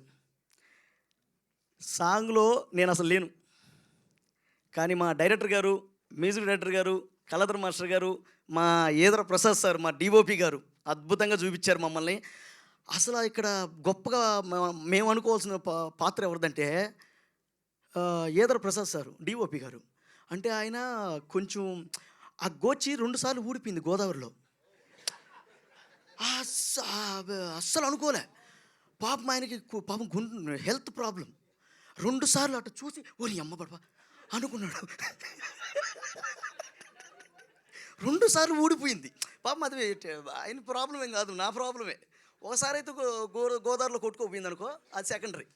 సాంగ్లో నేను అసలు లేను, కానీ మా డైరెక్టర్ గారు, మ్యూజిక్ డైరెక్టర్ గారు, కళాధర్ మాస్టర్ గారు, మా ఏదర ప్రసాద్ సార్, మా డిఓపి గారు అద్భుతంగా చూపించారు మమ్మల్ని. అసలు ఇక్కడ గొప్పగా మేము అనుకోవాల్సిన పాత్ర ఎవరిదంటే ఏదర ప్రసాద్ సారు, డిఓపి గారు. అంటే ఆయన కొంచెం ఆ గోచి 2 సార్లు ఊడిపోయింది గోదావరిలో. అస్సలు అనుకోలే పాపం. ఆయనకి పాపం హెల్త్ ప్రాబ్లం. 2 సార్లు అటు చూసి ఓరి అమ్మ పడప అనుకున్నాడు. 2 సార్లు ఊడిపోయింది పాపం. అది ఆయన ప్రాబ్లం ఏం కాదు, నా ప్రాబ్లమే. ఒకసారి అయితే గోదావరిలో కొట్టుకోపోయింది అనుకో, అది సెకండరీ.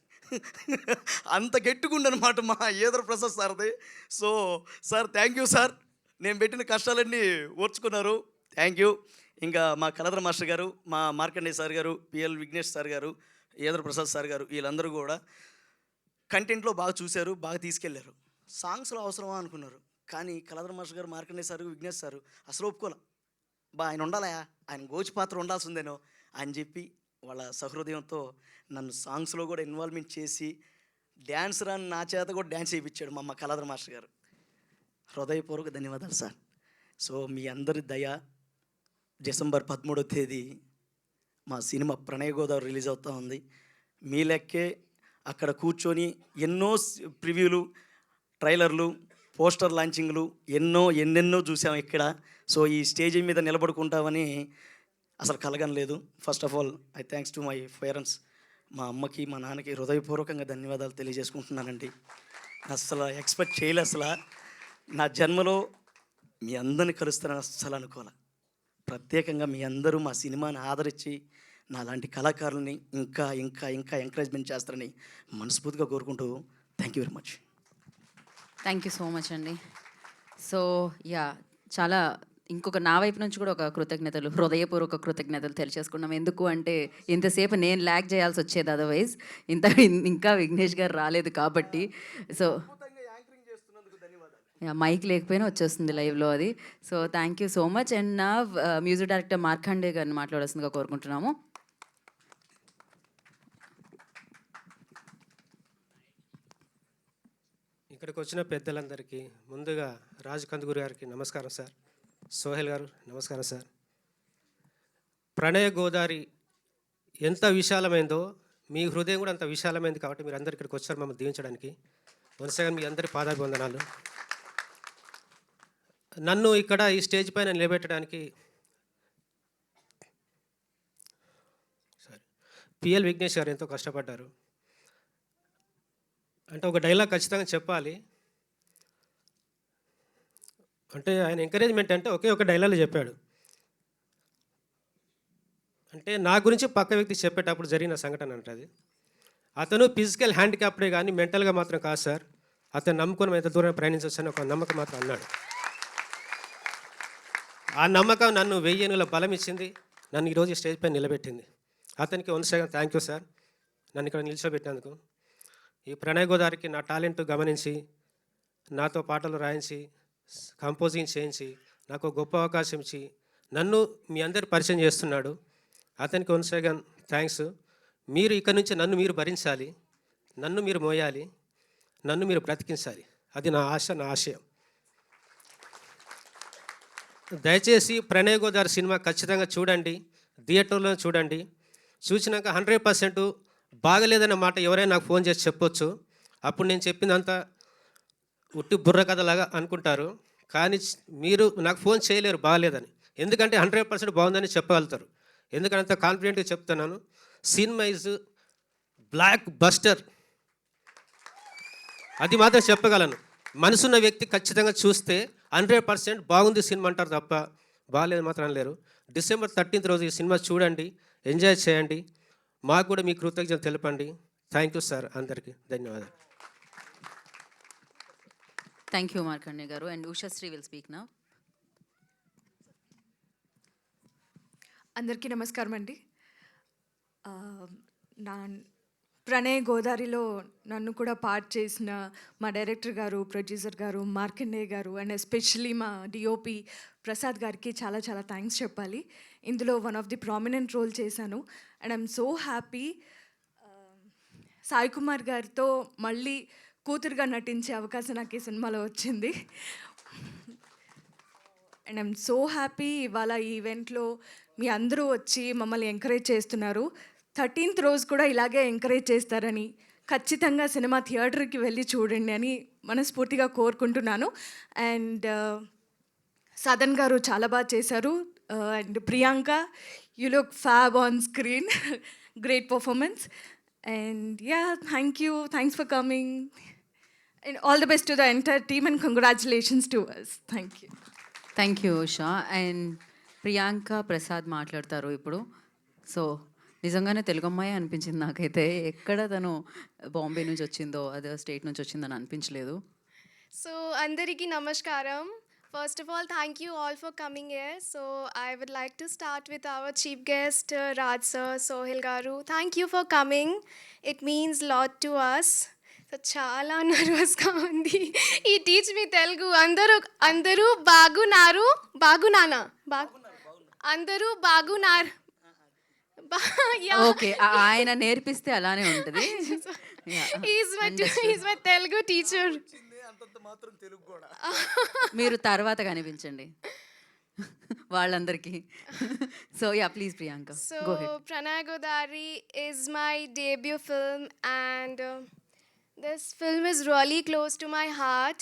అంత గట్టిగుండనమాట మా ఏదర ప్రసాద్ సార్ది. So sir thank you sir, నేను పెట్టిన కష్టాలన్నీ ఓర్చుకున్నారు. Thank you. ఇంకా మా కళాధర్ మాస్టర్ గారు, మా మార్కండేయ సార్ గారు, పిఎల్ విఘ్నేష్ సార్ గారు, ఏదర ప్రసాద్ సార్ గారు, వీళ్ళందరూ కూడా కంటెంట్లో బాగా చూశారు, బాగా తీసుకెళ్లారు. సాంగ్స్లో అవసరమా అనుకున్నారు, కానీ కళాధర్ మాస్టర్ గారు, మార్కండేయ సార్, విఘ్నేష్ సార్ అసలు ఒప్పుకోలే. ఆయన ఉండాలా, ఆయన గోచి పాత్ర ఉండాల్సిందేనో అని చెప్పి వాళ్ళ సహృదయంతో నన్ను సాంగ్స్లో కూడా ఇన్వాల్వ్మెంట్ చేసి డ్యాన్సర్ అని నా చేత కూడా డ్యాన్స్ చేయించాడు మా కళాధర్ మాస్టర్ గారు. హృదయపూర్వక ధన్యవాదాలు సార్. సో మీ అందరి దయ, డిసెంబర్ 13వ తేదీ మా సినిమా ప్రణయ గోదావరి రిలీజ్ అవుతూ ఉంది. మీ లెక్కే అక్కడ కూర్చొని ఎన్నో ప్రివ్యూలు, ట్రైలర్లు, పోస్టర్ లాంచింగ్లు ఎన్నెన్నో చూసాం ఇక్కడ. సో ఈ స్టేజ్ మీద నిలబడుకుంటామని అసలు కలగనలేదు. First of all I thanks to my parents. మా అమ్మకి, మా నాన్నకి హృదయపూర్వకంగా ధన్యవాదాలు తెలియజేసుకుంటున్నానండి. అసలు ఎక్స్పెక్ట్ చేయలే, అసలు నా జన్మలో మీ అందరిని కలుస్తానని అస్సలు అనుకోలే. ప్రత్యేకంగా మీ అందరూ మా సినిమాని ఆదరించి నా లాంటి కళాకారుల్ని ఇంకా ఇంకా ఇంకా ఎంకరేజ్మెంట్ చేస్తారని మనస్ఫూర్తిగా కోరుకుంటూ thank you very much. Thank you so much అండి. సో యా, చాలా ఇంకొక నా వైపు నుంచి కూడా ఒక కృతజ్ఞతలు, హృదయపూర్వక కృతజ్ఞతలు తెలియజేసుకున్నాం. ఎందుకు అంటే ఇంతసేపు నేను ల్యాగ్ చేయాల్సి వచ్చేది, అదర్వైజ్ ఇంకా విఘ్నేష్ గారు రాలేదు కాబట్టి. సో మైక్ లేకపోయినా వచ్చేస్తుంది లైవ్లో అది. So thank you so much. And నా మ్యూజిక్ డైరెక్టర్ మార్కండే గారిని మాట్లాడాల్సిందిగా కోరుకుంటున్నాము. ఇక్కడికి వచ్చిన పెద్దలందరికీ ముందుగా రాజ్ కందుకూరి గారికి నమస్కారం సార్. సోహెల్ గారు నమస్కారం సార్. ప్రణయ గోదావరి ఎంత విశాలమైందో మీ హృదయం కూడా అంత విశాలమైంది కాబట్టి మీరు అందరు ఇక్కడికి వచ్చారు మమ్మల్ని దీవించడానికి. వరుసగా మీ అందరి పాదాభివందనాలు. నన్ను ఇక్కడ ఈ స్టేజ్ పైన నిలబెట్టడానికి పిఎల్ విఘ్నేష్ గారు ఎంతో కష్టపడ్డారు. అంటే ఒక డైలాగ్ ఖచ్చితంగా చెప్పాలి. అంటే ఆయన ఎంకరేజ్మెంట్ అంటే ఒకే ఒక డైలాగ్ చెప్పాడు. అంటే నా గురించి పక్క వ్యక్తి చెప్పేటప్పుడు జరిగిన సంఘటన అంటది. అతను ఫిజికల్ హ్యాండిక్యాప్డే కానీ మెంటల్గా మాత్రం కాదు సార్. అతను నమ్ముకొని ఎంత దూరం ప్రయాణించవచ్చని ఒక నమ్మకం మాత్రం అన్నాడు. ఆ నమ్మకం నన్ను 1000 ఏనుగుల బలం ఇచ్చింది, నన్ను ఈరోజు స్టేజ్ పైన నిలబెట్టింది. అతనికి వంశగా థ్యాంక్ యూ సార్, నన్ను ఇక్కడ నిల్చోబెట్టినందుకు. ఈ ప్రణయ గోదావరికి నా టాలెంట్ గమనించి నాతో పాటలు రాయించి కంపోజింగ్ చేయించి నాకు గొప్ప అవకాశం ఇచ్చి నన్ను మీ అందరు పరిచయం చేస్తున్నాడు. అతనికి వంశగా థ్యాంక్స్. మీరు ఇక్కడ నుంచి నన్ను మీరు భరించాలి, నన్ను మీరు మోయాలి, నన్ను మీరు బ్రతికించాలి. అది నా ఆశ, నా ఆశయం. దయచేసి ప్రణయ గోదావరి సినిమా ఖచ్చితంగా చూడండి, థియేటర్లో చూడండి. చూసినాక 100% బాగలేదన్న మాట ఎవరైనా నాకు ఫోన్ చేసి చెప్పొచ్చు. అప్పుడు నేను చెప్పిందంతా ఉట్టి బుర్ర కథలాగా అనుకుంటారు, కానీ మీరు నాకు ఫోన్ చేయలేరు బాగలేదని. ఎందుకంటే 100% బాగుందని చెప్పగలుగుతారు. ఎందుకంటే అంత కాన్ఫిడెంట్గా చెప్తున్నాను. సినిమా ఈజ్ బ్లాక్ బస్టర్, అది మాత్రం చెప్పగలను. మనసున్న వ్యక్తి ఖచ్చితంగా చూస్తే 100% బాగుంది సినిమా అంటారు తప్ప బాగాలేదు మాత్రం అనలేరు. డిసెంబర్ 13th రోజు ఈ సినిమా చూడండి, ఎంజాయ్ చేయండి. మాకు కూడా మీ కృతజ్ఞతలు తెలపండి. Thank you sir. అందరికీ ధన్యవాదాలు. థ్యాంక్ యూ మార్కండే గారు. And Ushasri will speak now. అందరికీ నమస్కారం అండి. నా ప్రణయ్ గోదారిలో నన్ను కూడా పార్ట్ చేసిన మా డైరెక్టర్ గారు, ప్రొడ్యూసర్ గారు, మార్కండేయ గారు అండ్ ఎస్పెషలీ మా డిఓపి ప్రసాద్ గారికి చాలా చాలా థ్యాంక్స్ చెప్పాలి. ఇందులో one of the prominent role చేశాను and I'm so happy. Sai Kumar గారితో మళ్ళీ కూతురుగా నటించే అవకాశం నాకు ఈ సినిమాలో వచ్చింది. అండ్ ఐఎమ్ సో హ్యాపీ ఇవాళ ఈ ఈవెంట్లో మీ అందరూ వచ్చి మమ్మల్ని ఎంకరేజ్ చేస్తున్నారు. 13th రోజు కూడా ఇలాగే ఎంకరేజ్ చేస్తారని, ఖచ్చితంగా సినిమా థియేటర్కి వెళ్ళి చూడండి అని మనస్ఫూర్తిగా కోరుకుంటున్నాను. అండ్ సదన్ గారు చాలా బాగా చేశారు. And Priyanka, you look fab on screen, great performance. And yeah, thank you, thanks for coming and all the best to the entire team and congratulations to us. Thank you. Thank you Usha. And Priyanka Prasad మాట్లాడతారు ఇప్పుడు. సో నిజంగానే తెలుగు అమ్మాయి అనిపించింది నాకైతే. ఎక్కడ తను బాంబే నుంచి వచ్చిందో, అదే స్టేట్ నుంచి వచ్చిందని అనిపించలేదు. సో అందరికీ నమస్కారం. First of all, thank you all for coming here. So I would like to start with our chief guest, Raj sir, Sohil garu. Thank you for coming. It means lot to us. So చాలా నర్వస్గా ఉంది. ఈ టీచ్ మీ తెలుగు. అందరూ బాగున్నారు, బాగున్నానా, అందరూ బాగున్నారు. ఓకే, ఆయన నేర్పిస్తే అలానే ఉంటుంది. He's my Telugu teacher. మీరు తర్వాత కనిపించండి వాళ్ళందరికీ. So yeah, please Priyanka, go head. So Pranay Godari is my debut film and this film is really close to my heart.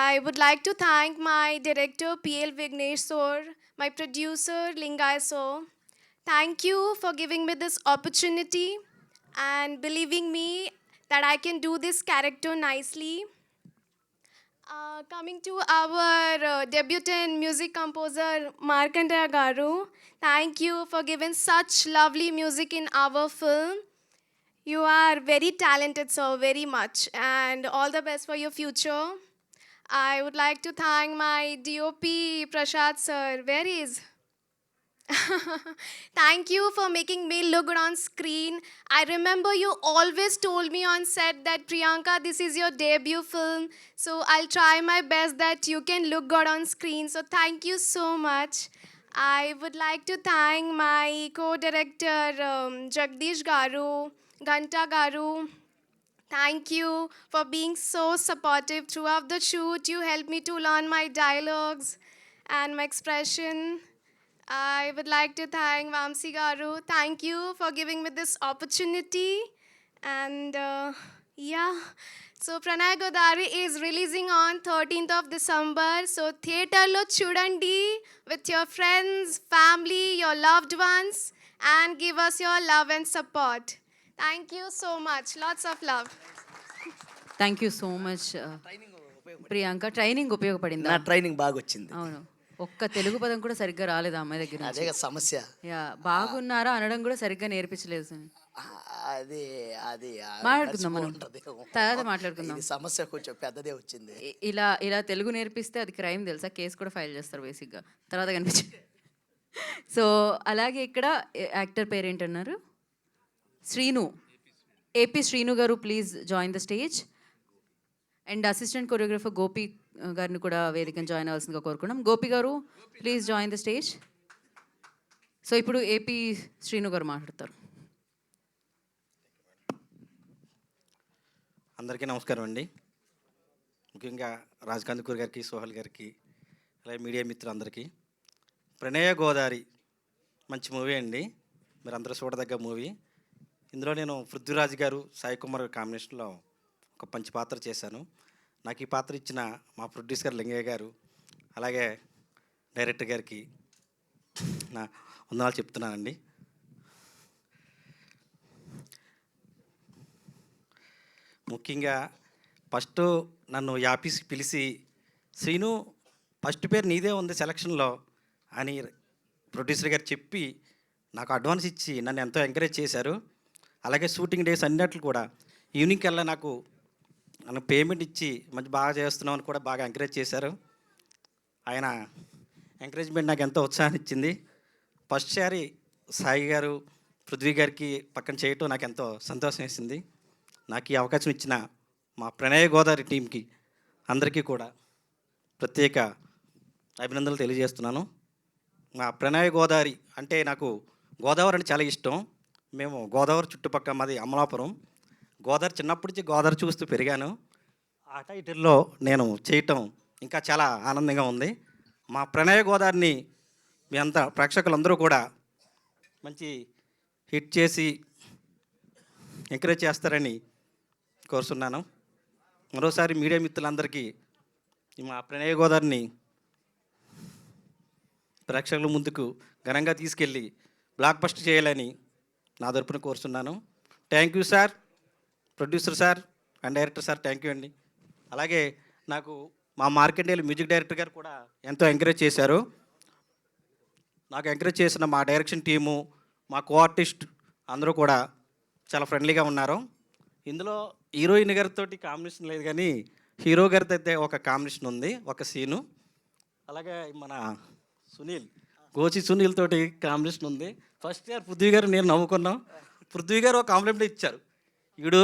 I would like to thank my director PL Vignesh sir, my producer Lingay sir. Thank you for giving me this opportunity and believing me that I can do this character nicely. Coming to our debutant music composer Markandeya garu, thank you for giving such lovely music in our film. You are very talented, sir, very much, and all the best for your future. I would like to thank my DOP Prashad sir. Where is? Thank you for making me look good on screen. I remember you always told me on set that Priyanka, this is your debut film, so I'll try my best that you can look good on screen. So thank you so much. I would like to thank my co-director Jagdish garu, Ganta garu. Thank you for being so supportive throughout the shoot. You helped me to learn my dialogues and my expression. I would like to thank Vamsi garu. Thank you for giving me this opportunity. And yeah, so Pranay Godari is releasing on 13th of December. So theater lo chudandi with your friends, family, your loved ones, and give us your love and support. Thank you so much. Lots of love. Thank you so much Priyanka. Training ఉపయోగపడిందా? నా ట్రైనింగ్ బాగా వచ్చింది. అవును, ఒక్క తెలుగు పదం కూడా సరిగ్గా రాలేదు ఆ అమ్మాయి దగ్గర అదే నుంచి. సమస్య. యా, బాగున్నారా అనడం కూడా సరిగ్గా నేర్పించలేదు. అది అది మాట్లాడుకుందాం మనం, తర్వాత మాట్లాడుకుందాం. ఇది సమస్య కొంచెం పెద్దదే వచ్చింది. ఇలా ఇలా తెలుగు నేర్పిస్తే అది క్రైమ్ తెలుసా, కేసు కూడా ఫైల్ చేస్తారు బేసిక్గా, తర్వాత కనిపించింది. సో అలాగే ఇక్కడ యాక్టర్ పేరేంటన్నారు? శ్రీను, ఏపీ శ్రీను గారు, please join the stage. And assistant choreographer Gopi గారిని కూడా వేదికను జాయిన్ అవ్వాల్సిందిగా కోరుకున్నాం. గోపి గారు, please join the stage. So ఇప్పుడు ఏపీ శ్రీను గారు మాట్లాడతారు. అందరికీ నమస్కారం అండి. ముఖ్యంగా రాజకాంతకూర్ గారికి, సోహల్ గారికి, అలాగే మీడియా మిత్రులందరికీ. ప్రణయ గోదారి మంచి మూవీ అండి, మీరు అందరూ చూడదగ్గ మూవీ. ఇందులో నేను పృథ్వీరాజ్ గారు, సాయి కుమార్ కాంబినేషన్లో ఒక మంచి పాత్ర చేశాను. నాకు ఈ పాత్ర ఇచ్చిన మా ప్రొడ్యూసర్ లింగయ్య గారు, అలాగే డైరెక్టర్ గారికి నా వందనాలు చెప్తున్నానండి. ముఖ్యంగా ఫస్ట్ నన్ను ఆఫీస్కి పిలిచి, శ్రీను ఫస్ట్ పేరు నీదే ఉంది సెలక్షన్లో, అని ప్రొడ్యూసర్ గారు చెప్పి నాకు అడ్వాన్స్ ఇచ్చి నన్ను ఎంతో ఎంకరేజ్ చేశారు. అలాగే షూటింగ్ డేస్ అన్నిట్లు కూడా ఈవినింగ్ కల్లా నాకు పేమెంట్ ఇచ్చి మంచి బాగా చేస్తున్నాం అని కూడా బాగా ఎంకరేజ్ చేశారు. ఆయన ఎంకరేజ్మెంట్ నాకు ఎంతో ఉత్సాహాన్ని ఇచ్చింది. ఫస్ట్ సారి సాయి గారు పృథ్వీ గారికి పక్కన చేయటం నాకు ఎంతో సంతోషం వేసింది. నాకు ఈ అవకాశం ఇచ్చిన మా ప్రణయ గోదావరి టీంకి అందరికీ కూడా ప్రత్యేక అభినందనలు తెలియజేస్తున్నాను. మా ప్రణయ గోదావరి అంటే నాకు గోదావరి అంటే చాలా ఇష్టం. మేము గోదావరి చుట్టుపక్కల మాది అమలాపురం. గోదావరి చిన్నప్పటి నుంచి గోదావరి చూస్తూ పెరిగాను. ఆ టైటిల్లో నేను చేయటం ఇంకా చాలా ఆనందంగా ఉంది. మా ప్రణయ గోదావరిని మీ అంతా ప్రేక్షకులందరూ కూడా మంచి హిట్ చేసి ఎంకరేజ్ చేస్తారని కోరుతున్నాను. మరోసారి మీడియా మిత్రులందరికీ మా ప్రణయ గోదావరిని ప్రేక్షకుల ముందుకు ఘనంగా తీసుకెళ్ళి బ్లాక్ బస్టర్ చేయాలని నా తరపున కోరుతున్నాను. Thank you sir, producer sir and director sir, thank you అండి. అలాగే నాకు మా మార్కెండేలు మ్యూజిక్ డైరెక్టర్ గారు కూడా ఎంతో ఎంకరేజ్ చేశారు. నాకు ఎంకరేజ్ చేసిన మా డైరెక్షన్ టీము, మా కో ఆర్టిస్ట్ అందరూ కూడా చాలా ఫ్రెండ్లీగా ఉన్నారు. ఇందులో హీరోయిన్ గారితో కాంబినేషన్ లేదు కానీ హీరో గారితో అయితే ఒక కాంబినేషన్ ఉంది, ఒక సీను. అలాగే మన గోచి సునీల్ తోటి కాంబినేషన్ ఉంది. ఫస్ట్ ఇయర్ పృథ్వీ గారు నేను నవ్వుకున్నాం. పృథ్వీ గారు ఒక కాంప్లిమెంట్ ఇచ్చారు, వీడు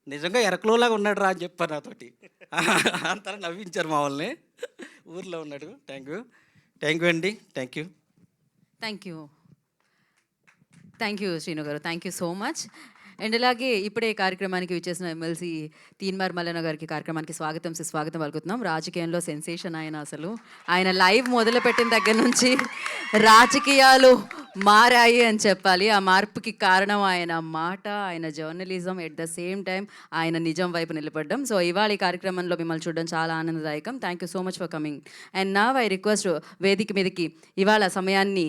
నిజంగా ఎరకలోలాగా ఉన్నాడు రా అని చెప్పారు నాతోటి. అంతా నవ్వించారు మా వాళ్ళని, ఊర్లో ఉన్నాడు. థ్యాంక్ యూ అండి, thank you. Thank you Srinu గారు, thank you so much. And ఇలాగే ఇప్పుడే కార్యక్రమానికి విచ్చేసిన ఎమ్మెల్సీ తీన్మార్ మల్లన్న గారికి కార్యక్రమానికి స్వాగతం పలుకుతున్నాం. రాజకీయంలో సెన్సేషన్ ఆయన లైవ్ మొదలుపెట్టిన దగ్గర నుంచి రాజకీయాలు మారాయి అని చెప్పాలి. ఆ మార్పుకి కారణం ఆయన మాట, ఆయన journalism, at the same time ఆయన నిజం వైపు నిలబడ్డం. సో ఇవాళ ఈ కార్యక్రమంలో మిమ్మల్ని చూడడం చాలా ఆనందదాయకం. Thank you so much for coming. And నా ఐ రిక్వెస్ట్ వేదిక మీదకి ఇవాళ సమయాన్ని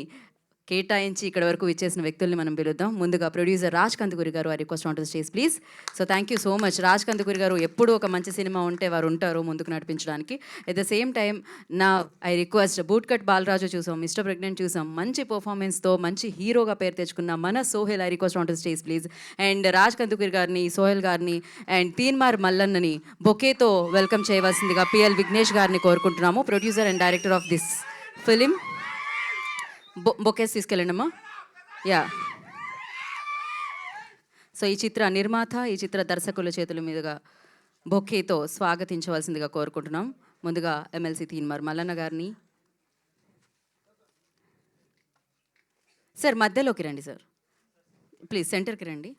కేటాయించి ఇక్కడ వరకు విచ్చేసిన వ్యక్తుల్ని మనం పిలుద్దాం. ముందుగా ప్రొడ్యూసర్ రాజ్ కందుకూరి గారు, I request on to the stage please. So thank you so much. Raj Kandukuri గారు ఎప్పుడు ఒక మంచి సినిమా ఉంటే వారు ఉంటారు ముందుకు నడిపించడానికి. ఎట్ ద సేమ్ టైం నా I request boot cut Balaraju చూసాం, మిస్టర్ ప్రెగ్నెంట్ చూసాం, మంచి పర్ఫార్మెన్స్తో మంచి హీరోగా పేరు తెచ్చుకున్న మన Sohel, I request on to the stage please. And Raj Kandukuri గారిని, సోహెల్ గారిని అండ్ తీన్మార్ మల్లన్నని బొకేతో వెల్కమ్ చేయవలసిందిగా పిఎల్ విఘ్నేష్ గారిని కోరుకుంటున్నాము, producer and director of this film. Bouquets తీసుకెళ్ళండి అమ్మా. యా. సో ఈ చిత్ర నిర్మాత, ఈ చిత్ర దర్శకుల చేతుల మీదుగా బొకేతో స్వాగతించవలసిందిగా కోరుకుంటున్నాం. ముందుగా ఎమ్మెల్సీ తీన్మార్ మల్లన్న గారిని. సార్ మధ్యలోకి రండి సార్, ప్లీజ్ సెంటర్కి రండి.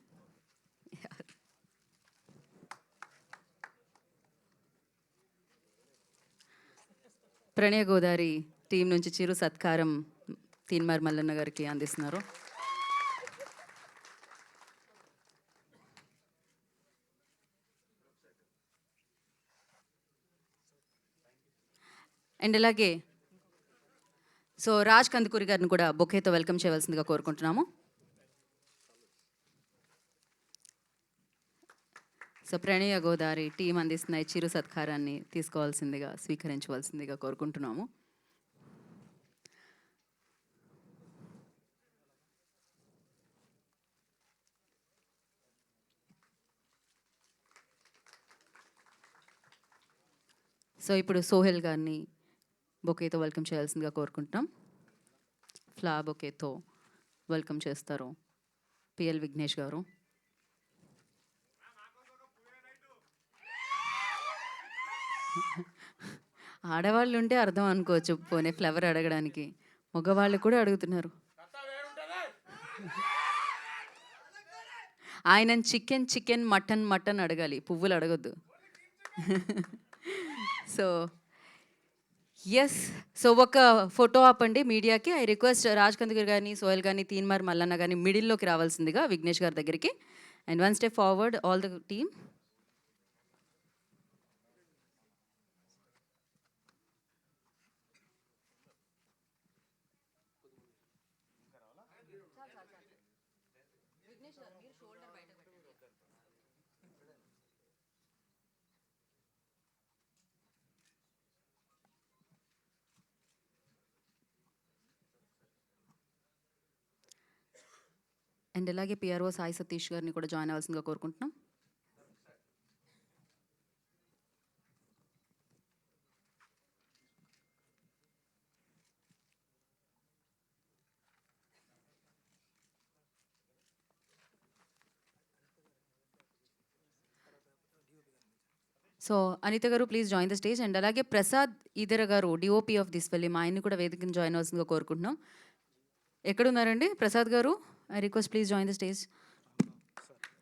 ప్రణయ గోదావరి టీం నుంచి చిరు సత్కారం తీన్మార్ మల్లన్న గారికి అందిస్తున్నారు. అండ్ అలాగే సో రాజ్ కందుకూరి గారిని కూడా బొకేతో వెల్కమ్ చేయవలసిందిగా కోరుకుంటున్నాము. సో ప్రణయ గోదావరి టీం అందిస్తున్న ఈ చిరు సత్కారాన్ని తీసుకోవాల్సిందిగా, స్వీకరించవలసిందిగా కోరుకుంటున్నాము. సో ఇప్పుడు సోహెల్ గారిని బొకేతో వెల్కమ్ చేయాల్సిందిగా కోరుకుంటున్నాం. ఫ్లా బొకేతో వెల్కమ్ చేస్తారు పిఎల్ విఘ్నేష్ గారు. ఆడవాళ్ళు ఉంటే అర్థం అనుకోవచ్చు, పోనీ ఫ్లవర్ అడగడానికి, మగవాళ్ళు కూడా అడుగుతున్నారు. ఆయన చికెన్ మటన్ అడగాలి, పువ్వులు అడగొద్దు. సో ఎస్, సో ఒక ఫోటో ఆపండి మీడియాకి. ఐ రిక్వెస్ట్ రాజ్ కందుకూరి గారిని, సోహెల్ గారిని, తీన్మార్ మల్లన్న గారిని మిడిల్లోకి రావాల్సిందిగా విఘ్నేష్ గారి దగ్గరికి. And one step forward all the team. And అలాగే పిఆర్ఓ సాయి సతీష్ గారిని కూడా జాయిన్ అవ్వాల్సిందిగా కోరుకుంటున్నాం. సో అనిత గారు please join the stage. And అలాగే ప్రసాద్ ఈదర గారు డిఓపి ఆఫ్ దిస్ ఫిలిం, ఆయన్ని కూడా వేదికను జాయిన్ అవ్వాల్సిందిగా కోరుకుంటున్నాం. ఎక్కడున్నారండి ప్రసాద్ గారు? I request please join the stage.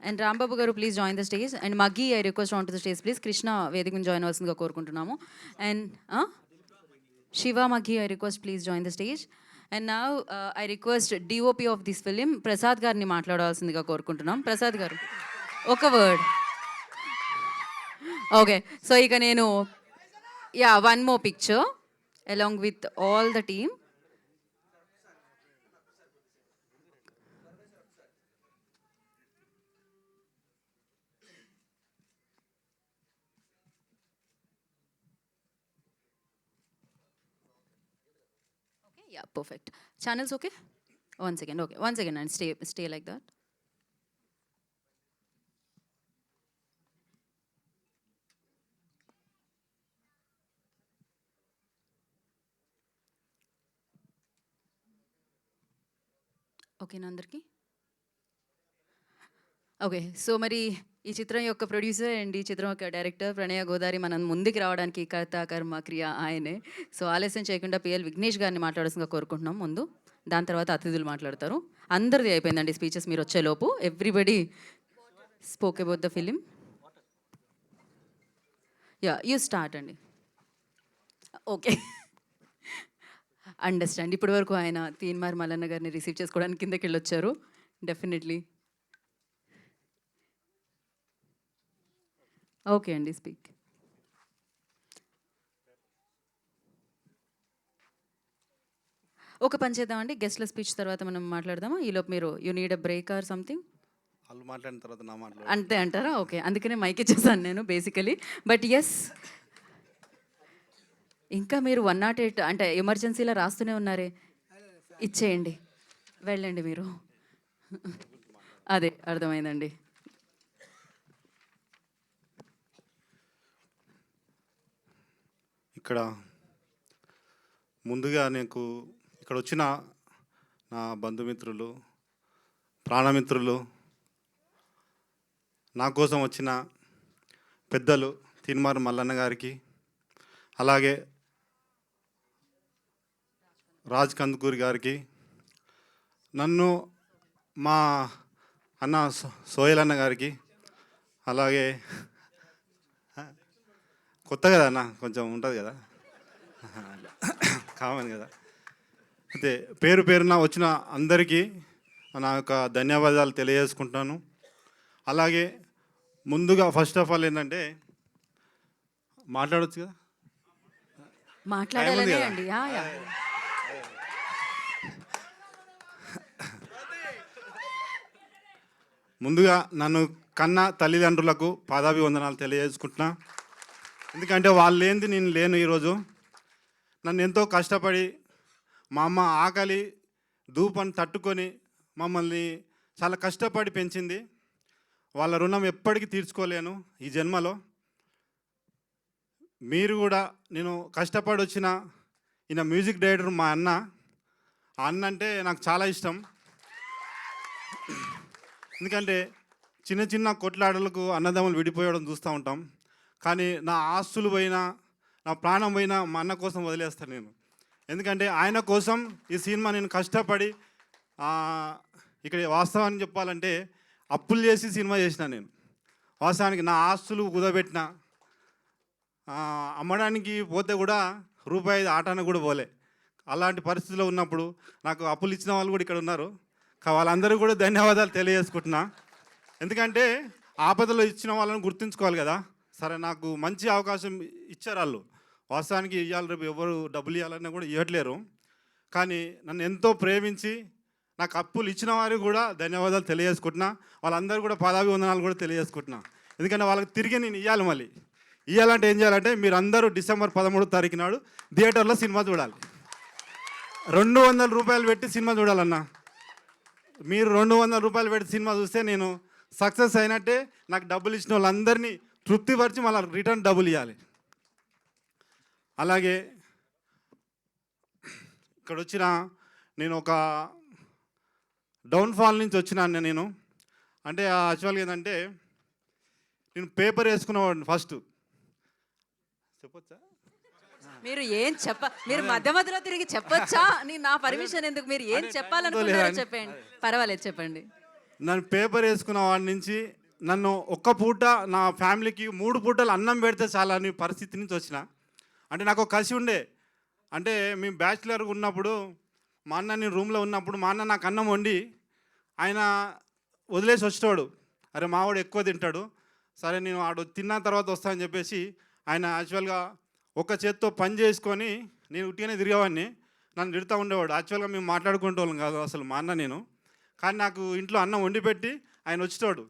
And Rambabu గారు please join the stage. And Maggi I request on to the stage please. Krishna వేదికను జాయిన్ అవ్వాల్సిందిగా కోరుకుంటున్నాము. And Shiva Maggi I request please join the stage. And నా I request DOP of this film Prasad గారిని మాట్లాడవలసిందిగా కోరుకుంటున్నాం. ప్రసాద్ గారు ఒక వర్డ్. ఓకే, సో ఇక నేను one more picture along with all the team. Yeah, perfect. Channels okay? One second, okay. One second and stay like that. Okay నా అందరికీ? ఓకే, సో మరి ఈ చిత్రం యొక్క ప్రొడ్యూసర్ అండ్ ఈ చిత్రం యొక్క డైరెక్టర్ ప్రణయ గోదారి మనం ముందుకు రావడానికి కర్త కర్మ క్రియ ఆయనే. సో ఆలస్యం చేయకుండా పిఎల్ విఘ్నేష్ గారిని మాట్లాడాల్సిందిగా కోరుకుంటున్నాం ముందు. దాని తర్వాత అతిథులు మాట్లాడతారు. అందరిది అయిపోయిందండి స్పీచెస్ మీరు వచ్చేలోపు. Everybody spoke about the film. You start అండి. Okay, understand. ఇప్పటి వరకు ఆయన తీన్మార్ మల్లన్న గారిని రిసీవ్ చేసుకోవడానికి కిందకి వెళ్ళొచ్చారు. డెఫినెట్లీ ఓకే అండి, స్పీక్. ఒక పని చేద్దామండి, గెస్ట్ల స్పీచ్ తర్వాత మనం మాట్లాడదామా? ఈలోపు మీరు you need a break or something వాళ్ళు మాట్లాడిన తర్వాత నా మాట్లాడు అంతే అంటారా? ఓకే, అందుకనే మైక్ ఇచ్చేసాను నేను బేసికలీ. బట్ ఎస్, ఇంకా మీరు 108 అంటే ఎమర్జెన్సీలో రాస్తూనే ఉన్నారే, ఇచ్చేయండి, వెళ్ళండి మీరు. అదే అర్థమైందండి. ఇక్కడ ముందుగా నీకు ఇక్కడ వచ్చిన నా బంధుమిత్రులు, ప్రాణమిత్రులు, నా కోసం వచ్చిన పెద్దలు తీన్మార్ మల్లన్న గారికి, అలాగే రాజ్ కందుకూరి గారికి, నన్ను మా అన్న సోహెల్ అన్న గారికి, అలాగే కొత్త కదా అన్న, కొంచెం ఉంటుంది కదా, కామన్ కదా. అయితే పేరు పేరున వచ్చిన అందరికీ నా యొక్క ధన్యవాదాలు తెలియజేసుకుంటున్నాను. అలాగే ముందుగా ఫస్ట్ ఆఫ్ ఆల్ ఏంటంటే మాట్లాడవచ్చు కదా, మాట్లాడాలనే అండి. ముందుగా నన్ను కన్న తల్లిదండ్రులకు పాదాభివందనాలు తెలియజేసుకుంటున్నా. ఎందుకంటే వాళ్ళు లేనిది నేను లేను. ఈరోజు నన్ను ఎంతో కష్టపడి మా అమ్మ ఆకలి ధూపని తట్టుకొని మమ్మల్ని చాలా కష్టపడి పెంచింది. వాళ్ళ రుణం ఎప్పటికీ తీర్చుకోలేను ఈ జన్మలో. మీరు కూడా, నేను కష్టపడి వచ్చిన ఈయన మ్యూజిక్ డైరెక్టర్ మా అన్న. ఆ అన్న అంటే నాకు చాలా ఇష్టం. ఎందుకంటే చిన్న చిన్న కొట్లాటలకు అన్నదమ్ములు విడిపోయడం చూస్తూ ఉంటాం. కానీ నా ఆస్తులు పోయినా, నా ప్రాణం పోయినా మా అన్న కోసం వదిలేస్తాను నేను. ఎందుకంటే ఆయన కోసం ఈ సినిమా నేను కష్టపడి, ఇక్కడ వాస్తవాన్ని చెప్పాలంటే అప్పులు చేసి సినిమా చేసిన నేను. వాస్తవానికి నా ఆస్తులు కుదబెట్టిన, అమ్మడానికి పోతే కూడా రూపాయి ఆటాన కూడా పోలే. అలాంటి పరిస్థితిలో ఉన్నప్పుడు నాకు అప్పులు ఇచ్చిన వాళ్ళు కూడా ఇక్కడ ఉన్నారు. వాళ్ళందరూ కూడా ధన్యవాదాలు తెలియజేసుకుంటున్నా. ఎందుకంటే ఆపదలో ఇచ్చిన వాళ్ళని గుర్తుంచుకోవాలి కదా. సరే, నాకు మంచి అవకాశం ఇచ్చారు వాళ్ళు. వాస్తవానికి ఇవ్వాలి, రేపు ఎవరు డబ్బులు ఇవ్వాలన్నా కూడా ఇవ్వట్లేరు. కానీ నన్ను ఎంతో ప్రేమించి నాకు అప్పులు ఇచ్చిన వారికి కూడా ధన్యవాదాలు తెలియజేసుకుంటున్నా. వాళ్ళందరూ కూడా పాదాభివందనాలు కూడా తెలియజేసుకుంటున్నా. ఎందుకంటే వాళ్ళకి తిరిగి నేను ఇవ్వాలి. మళ్ళీ ఇవ్వాలంటే ఏం చేయాలంటే మీరు అందరూ డిసెంబర్ 13వ తారీఖు నాడు థియేటర్లో సినిమా చూడాలి. 200 రూపాయలు పెట్టి సినిమా చూడాలన్నా. మీరు 200 రూపాయలు పెట్టి సినిమా చూస్తే నేను సక్సెస్ అయినట్టే. నాకు డబ్బులు ఇచ్చిన వాళ్ళందరినీ తృప్తిపరిచి మళ్ళీ రిటర్న్ డబ్బులు ఇవ్వాలి. అలాగే ఇక్కడ వచ్చిన నేను ఒక డౌన్ఫాల్ నుంచి వచ్చినాను నేను. అంటే యాక్చువల్గా ఏంటంటే నేను పేపర్ వేసుకునేవాడిని ఫస్ట్. చెప్పొచ్చా? మీరు మీరు మధ్య మధ్యలో తిరిగి చెప్పొచ్చా? నా పర్మిషన్ ఎందుకు? మీరు ఏం చెప్పాలనుకుంటారో చెప్పండి, పర్వాలేదు చెప్పండి. నన్ను పేపర్ వేసుకున్న వాడి నుంచి నన్ను ఒక్క పూట నా ఫ్యామిలీకి 3 పూటలు అన్నం పెడితే చాలా అని పరిస్థితి నుంచి వచ్చిన. అంటే నాకు ఒక కసి ఉండే. అంటే మేము బ్యాచిలర్గా ఉన్నప్పుడు మా అన్న నేను రూమ్లో ఉన్నప్పుడు మా అన్న నాకు అన్నం వండి ఆయన వదిలేసి వచ్చేవాడు. అరే మావాడు ఎక్కువ తింటాడు, సరే నేను ఆడు తిన్న తర్వాత వస్తానని చెప్పేసి ఆయన యాక్చువల్గా ఒక చేత్తో పని చేసుకొని నేను ఉట్టిగానే తిరిగేవాడిని. నన్ను తిడుతూ ఉండేవాడు. యాక్చువల్గా మేము మాట్లాడుకునే వాళ్ళం కాదు అసలు మా అన్న నేను. కానీ నాకు ఇంట్లో అన్నం వండి పెట్టి ఆయన వచ్చేవాడు.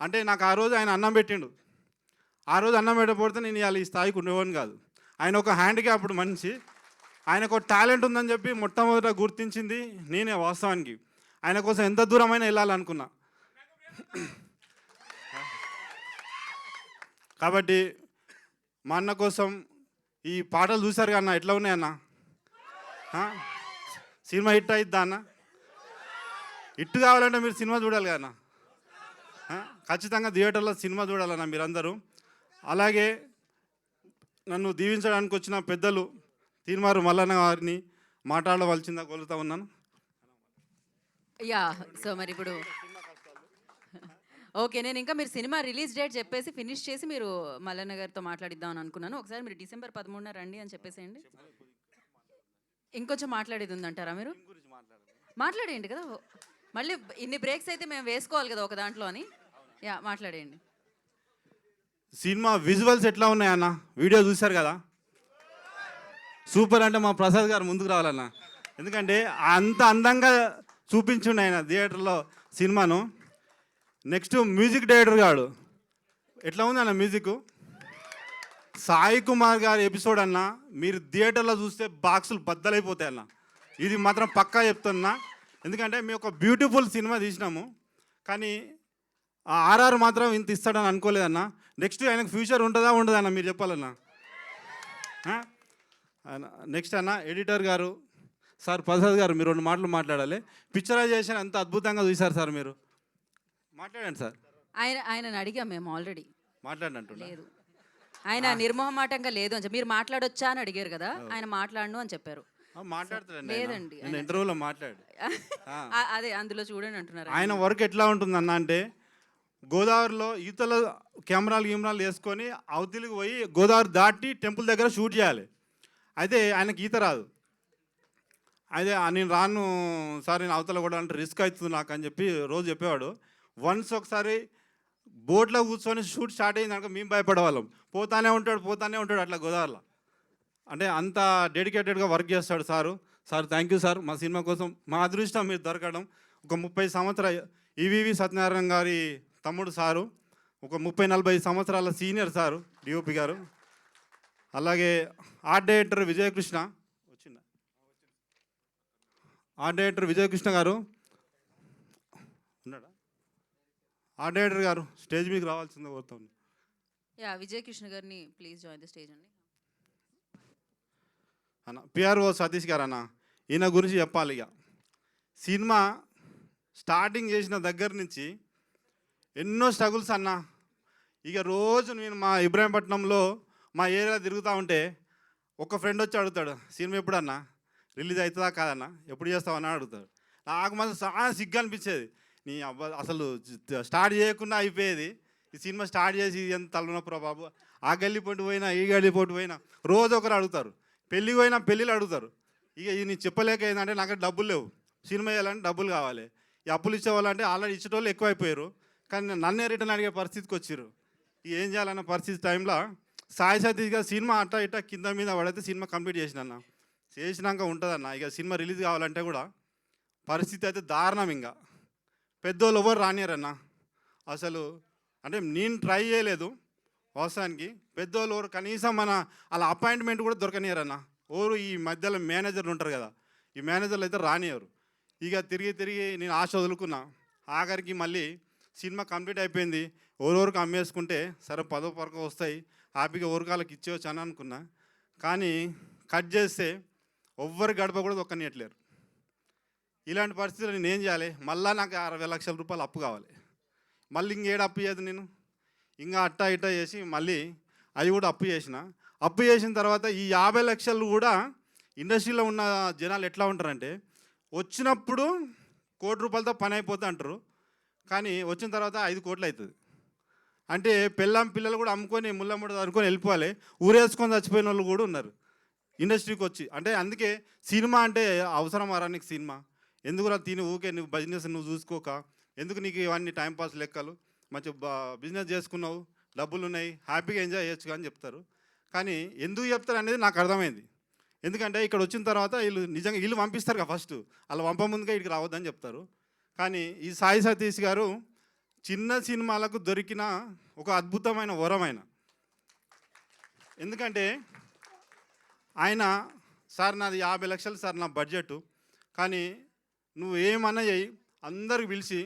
అంటే నాకు ఆ రోజు ఆయన అన్నం పెట్టిండు. ఆ రోజు అన్నం పెట్టకపోతే నేను ఇవాళ ఈ స్థాయికి ఉండేవాడిని కాదు. ఆయన ఒక హ్యాండిక్యాప్డ్ మనిషి. ఆయనకు ఒక టాలెంట్ ఉందని చెప్పి మొట్టమొదట గుర్తించింది నేనే వాస్తవానికి. ఆయన కోసం ఎంత దూరమైనా వెళ్ళాలనుకున్నా. కాబట్టి మా అన్న కోసం ఈ పాటలు చూశారు కదా అన్న, ఎట్లా ఉన్నాయన్న? సినిమా హిట్ అయిద్దా అన్న? హిట్ కావాలంటే మీరు సినిమా చూడాలి కదన్నా. ఖచ్చితంగా థియేటర్లో సినిమా చూడాలన్న మీరందరూ. అలాగే నన్ను దీవించడానికి వచ్చిన పెద్దలు తీర్మారు మల్లన్న గారిని మాట్లాడవలసిందా కోరుతా ఉన్నాను. యా, సో మరి ఇప్పుడు ఓకే, నేను ఇంకా మీరు సినిమా రిలీజ్ డేట్ చెప్పేసి ఫినిష్ చేసి మీరు మల్లన్న గారితో మాట్లాడిద్దామని అనుకున్నాను. ఒకసారి మీరు డిసెంబర్ 13న రండి అని చెప్పేసేయండి. ఇంకొంచెం మాట్లాడేది ఉందంటారా మీరు? మాట్లాడేయండి కదా, మళ్ళీ ఇన్ని బ్రేక్స్ అయితే మేము వేసుకోవాలి కదా ఒక దాంట్లో అని. యా, మాట్లాడేయండి. సినిమా విజువల్స్ ఎట్లా ఉన్నాయన్న? వీడియో చూశారు కదా, సూపర్. అంటే మా ప్రసాద్ గారు ముందుకు రావాలన్న, ఎందుకంటే అంత అందంగా చూపించుండు ఆయన థియేటర్లో సినిమాను. నెక్స్ట్ మ్యూజిక్ డైరెక్టర్ గారు ఎట్లా ఉంది అన్న మ్యూజిక్? సాయి కుమార్ గారి ఎపిసోడ్ అన్న మీరు థియేటర్లో చూస్తే బాక్సులు బద్దలైపోతాయి అన్న. ఇది మాత్రం పక్కా చెప్తున్నా. ఎందుకంటే మేము ఒక బ్యూటిఫుల్ సినిమా తీసినాము, కానీ ఆర్ఆర్ మాత్రం ఇంత ఇస్తాడని అనుకోలేదన్న. నెక్స్ట్ ఆయనకు ఫ్యూచర్ ఉంటుందా ఉండదన్న మీరు చెప్పాలన్నా. నెక్స్ట్ అన్న ఎడిటర్ గారు సార్ ప్రసాద్ గారు, మీరు 2 మాటలు మాట్లాడాలి. పిక్చరైజేషన్ అంత అద్భుతంగా చూశారు సార్, మీరు మాట్లాడండి సార్. ఆయనని అడిగాం మేము ఆల్రెడీ. మాట్లాడండి. లేదు, ఆయన నిర్మోహమాటంగా లేదు అని మీరు మాట్లాడొచ్చా అని అడిగారు కదా, ఆయన మాట్లాడను అని చెప్పారు. మాట్లాడతారండి, లేదండి నేను ఇంటర్వ్యూలో మాట్లాడు. అదే అందులో చూడండి అంటున్నారు. ఆయన వర్క్ ఎట్లా ఉంటుందన్న అంటే గోదావరిలో ఈతల కెమెరాలు వేసుకొని అవతలికి పోయి గోదావరి దాటి టెంపుల్ దగ్గర షూట్ చేయాలి. అయితే ఆయనకి ఈత రాదు. అయితే నేను రాను సార్, నేను అవతల కూడా అంటే రిస్క్ అవుతుంది నాకు అని చెప్పి రోజు చెప్పేవాడు. వన్స్ ఒకసారి బోట్లో కూర్చొని షూట్ స్టార్ట్ అయింది కనుక మేము భయపడేవాళ్ళం. పోతానే ఉంటాడు అట్లా గోదావరిలో. అంటే అంత డెడికేటెడ్గా వర్క్ చేస్తాడు sir. Sir thank you sir, మా సినిమా కోసం మా అదృష్టం మీరు దొరకడం. ఒక 30 సంవత్సరాలు ఈవీవి సత్యనారాయణ గారి తమ్ముడు సారు, ఒక 30-40 సంవత్సరాల సీనియర్ సారు డిఓపి గారు. అలాగే ఆర్ట్ డైరెక్టర్ విజయకృష్ణ వచ్చిందా? ఆర్ట్ డైరెక్టర్ విజయకృష్ణ గారు ఉన్నాడా? ఆర్ట్ డైరెక్టర్ గారు స్టేజ్ మీకు రావాల్సిందే కోరుతాను. యా, విజయకృష్ణ గారిని ప్లీజ్ జాయిన్ ద స్టేజ్ అండి. అన్న పిఆర్ఓ సతీష్ గారు అన్న, ఈయన గురించి చెప్పాలి. ఇక సినిమా స్టార్టింగ్ చేసిన దగ్గర నుంచి ఎన్నో స్ట్రగుల్స్ అన్న. ఇక రోజు నేను మా ఇబ్రాహీంపట్నంలో మా ఏరియా తిరుగుతూ ఉంటే ఒక ఫ్రెండ్ వచ్చి అడుగుతాడు, సినిమా ఎప్పుడన్నా రిలీజ్ అవుతుందా కాదన్నా, ఎప్పుడు చేస్తావన్నా అడుగుతాడు. నాకు మాత్రం చాలా సిగ్గు అనిపించేది. నీ అబ్బా అసలు స్టార్ట్ చేయకుండా అయిపోయేది. ఈ సినిమా స్టార్ట్ చేసి ఎంత తలనొప్పురా బాబు. ఆ గల్లీ పోటీ పోయినా ఈ గల్లీ పోటీ పోయినా రోజు ఒకరు అడుగుతారు. పెళ్ళికి పోయినా పెళ్ళిళ్ళు అడుగుతారు. ఇక ఇది నీకు చెప్పలేక ఏంటంటే నాకు డబ్బులు లేవు, సినిమా వేయాలంటే డబ్బులు కావాలి. ఈ అప్పులు ఇచ్చేవాళ్ళంటే ఆల్రెడీ ఇచ్చేటోళ్ళు ఎక్కువైపోయారు, కానీ నన్నే రిటర్న్ అడిగే పరిస్థితికి వచ్చారు. ఇక ఏం చేయాలన్న పరిస్థితి టైంలో సాయి సతీష్ గారు సినిమా అట్టా ఇట్టా కింద మీద పడితే సినిమా కంప్లీట్ చేసినన్న. చేసినాక ఉంటుందన్న. ఇక సినిమా రిలీజ్ కావాలంటే కూడా పరిస్థితి అయితే దారుణం. ఇంకా పెద్దోళ్ళు ఎవరు రానియరన్న అసలు. అంటే నేను ట్రై చేయలేదు వాస్తవానికి. పెద్దోళ్ళు ఎవరు కనీసం మన అలా అపాయింట్మెంట్ కూడా దొరకనియరన్న. ఎవరు ఈ మధ్యలో మేనేజర్లు ఉంటారు కదా, ఈ మేనేజర్లు అయితే రానియరు. ఇక తిరిగి తిరిగి నేను ఆశ వదులుకున్నా. ఆఖరికి మళ్ళీ సినిమా కంప్లీట్ అయిపోయింది. ఎవరెవరికి అమ్మేసుకుంటే సరే 10 వరకు వస్తాయి, హ్యాపీగా ఎవరికాళ్ళకి ఇచ్చేవచ్చు అని అనుకున్నా. కానీ కట్ చేస్తే ఎవ్వరు గడప కూడా దొక్కనియట్లేరు. ఇలాంటి పరిస్థితుల్లో నేను ఏం చేయాలి? మళ్ళీ నాకు 60 లక్షల రూపాయలు అప్పు కావాలి. మళ్ళీ ఇంకేడు అప్పు చేయదు నేను. ఇంకా అట్టా ఇట్టా చేసి మళ్ళీ అవి కూడా అప్పు చేసిన. అప్పు చేసిన తర్వాత ఈ 50 లక్షలు కూడా ఇండస్ట్రీలో ఉన్న జనాలు ఎట్లా ఉంటారంటే, వచ్చినప్పుడు 1 కోటి రూపాయలతో పని అయిపోతుంది అంటారు, కానీ వచ్చిన తర్వాత 5 కోట్లు అవుతుంది. అంటే పిల్లలు కూడా అమ్ముకొని ముళ్ళమ్మడి అనుకొని వెళ్ళిపోవాలి. ఊరేసుకొని చచ్చిపోయిన వాళ్ళు కూడా ఉన్నారు ఇండస్ట్రీకి వచ్చి. అంటే అందుకే సినిమా అంటే అవసరం నీకు సినిమా ఎందుకు తిని ఊకే నువ్వు బిజినెస్ నువ్వు చూసుకోక ఎందుకు నీకు ఇవన్నీ టైంపాస్ లెక్కలు, మంచి బిజినెస్ చేసుకున్నావు, డబ్బులు ఉన్నాయి, హ్యాపీగా ఎంజాయ్ చేయొచ్చు అని చెప్తారు. కానీ ఎందుకు చెప్తారు అనేది నాకు అర్థమైంది. ఎందుకంటే ఇక్కడ వచ్చిన తర్వాత వీళ్ళు నిజంగా వీళ్ళు పంపిస్తారు కదా ఫస్ట్, అలా పంపముందుగా ఇక్కడికి రావద్దని చెప్తారు. కానీ ఈ సాయి సతీష్ గారు చిన్న సినిమాలకు దొరికిన ఒక అద్భుతమైన వరం ఆయన. ఎందుకంటే ఆయన సార్ నాది 50 లక్షలు సార్ నా బడ్జెట్, కానీ నువ్వు ఏమన్నా చెయ్యి, అందరికి పిలిచి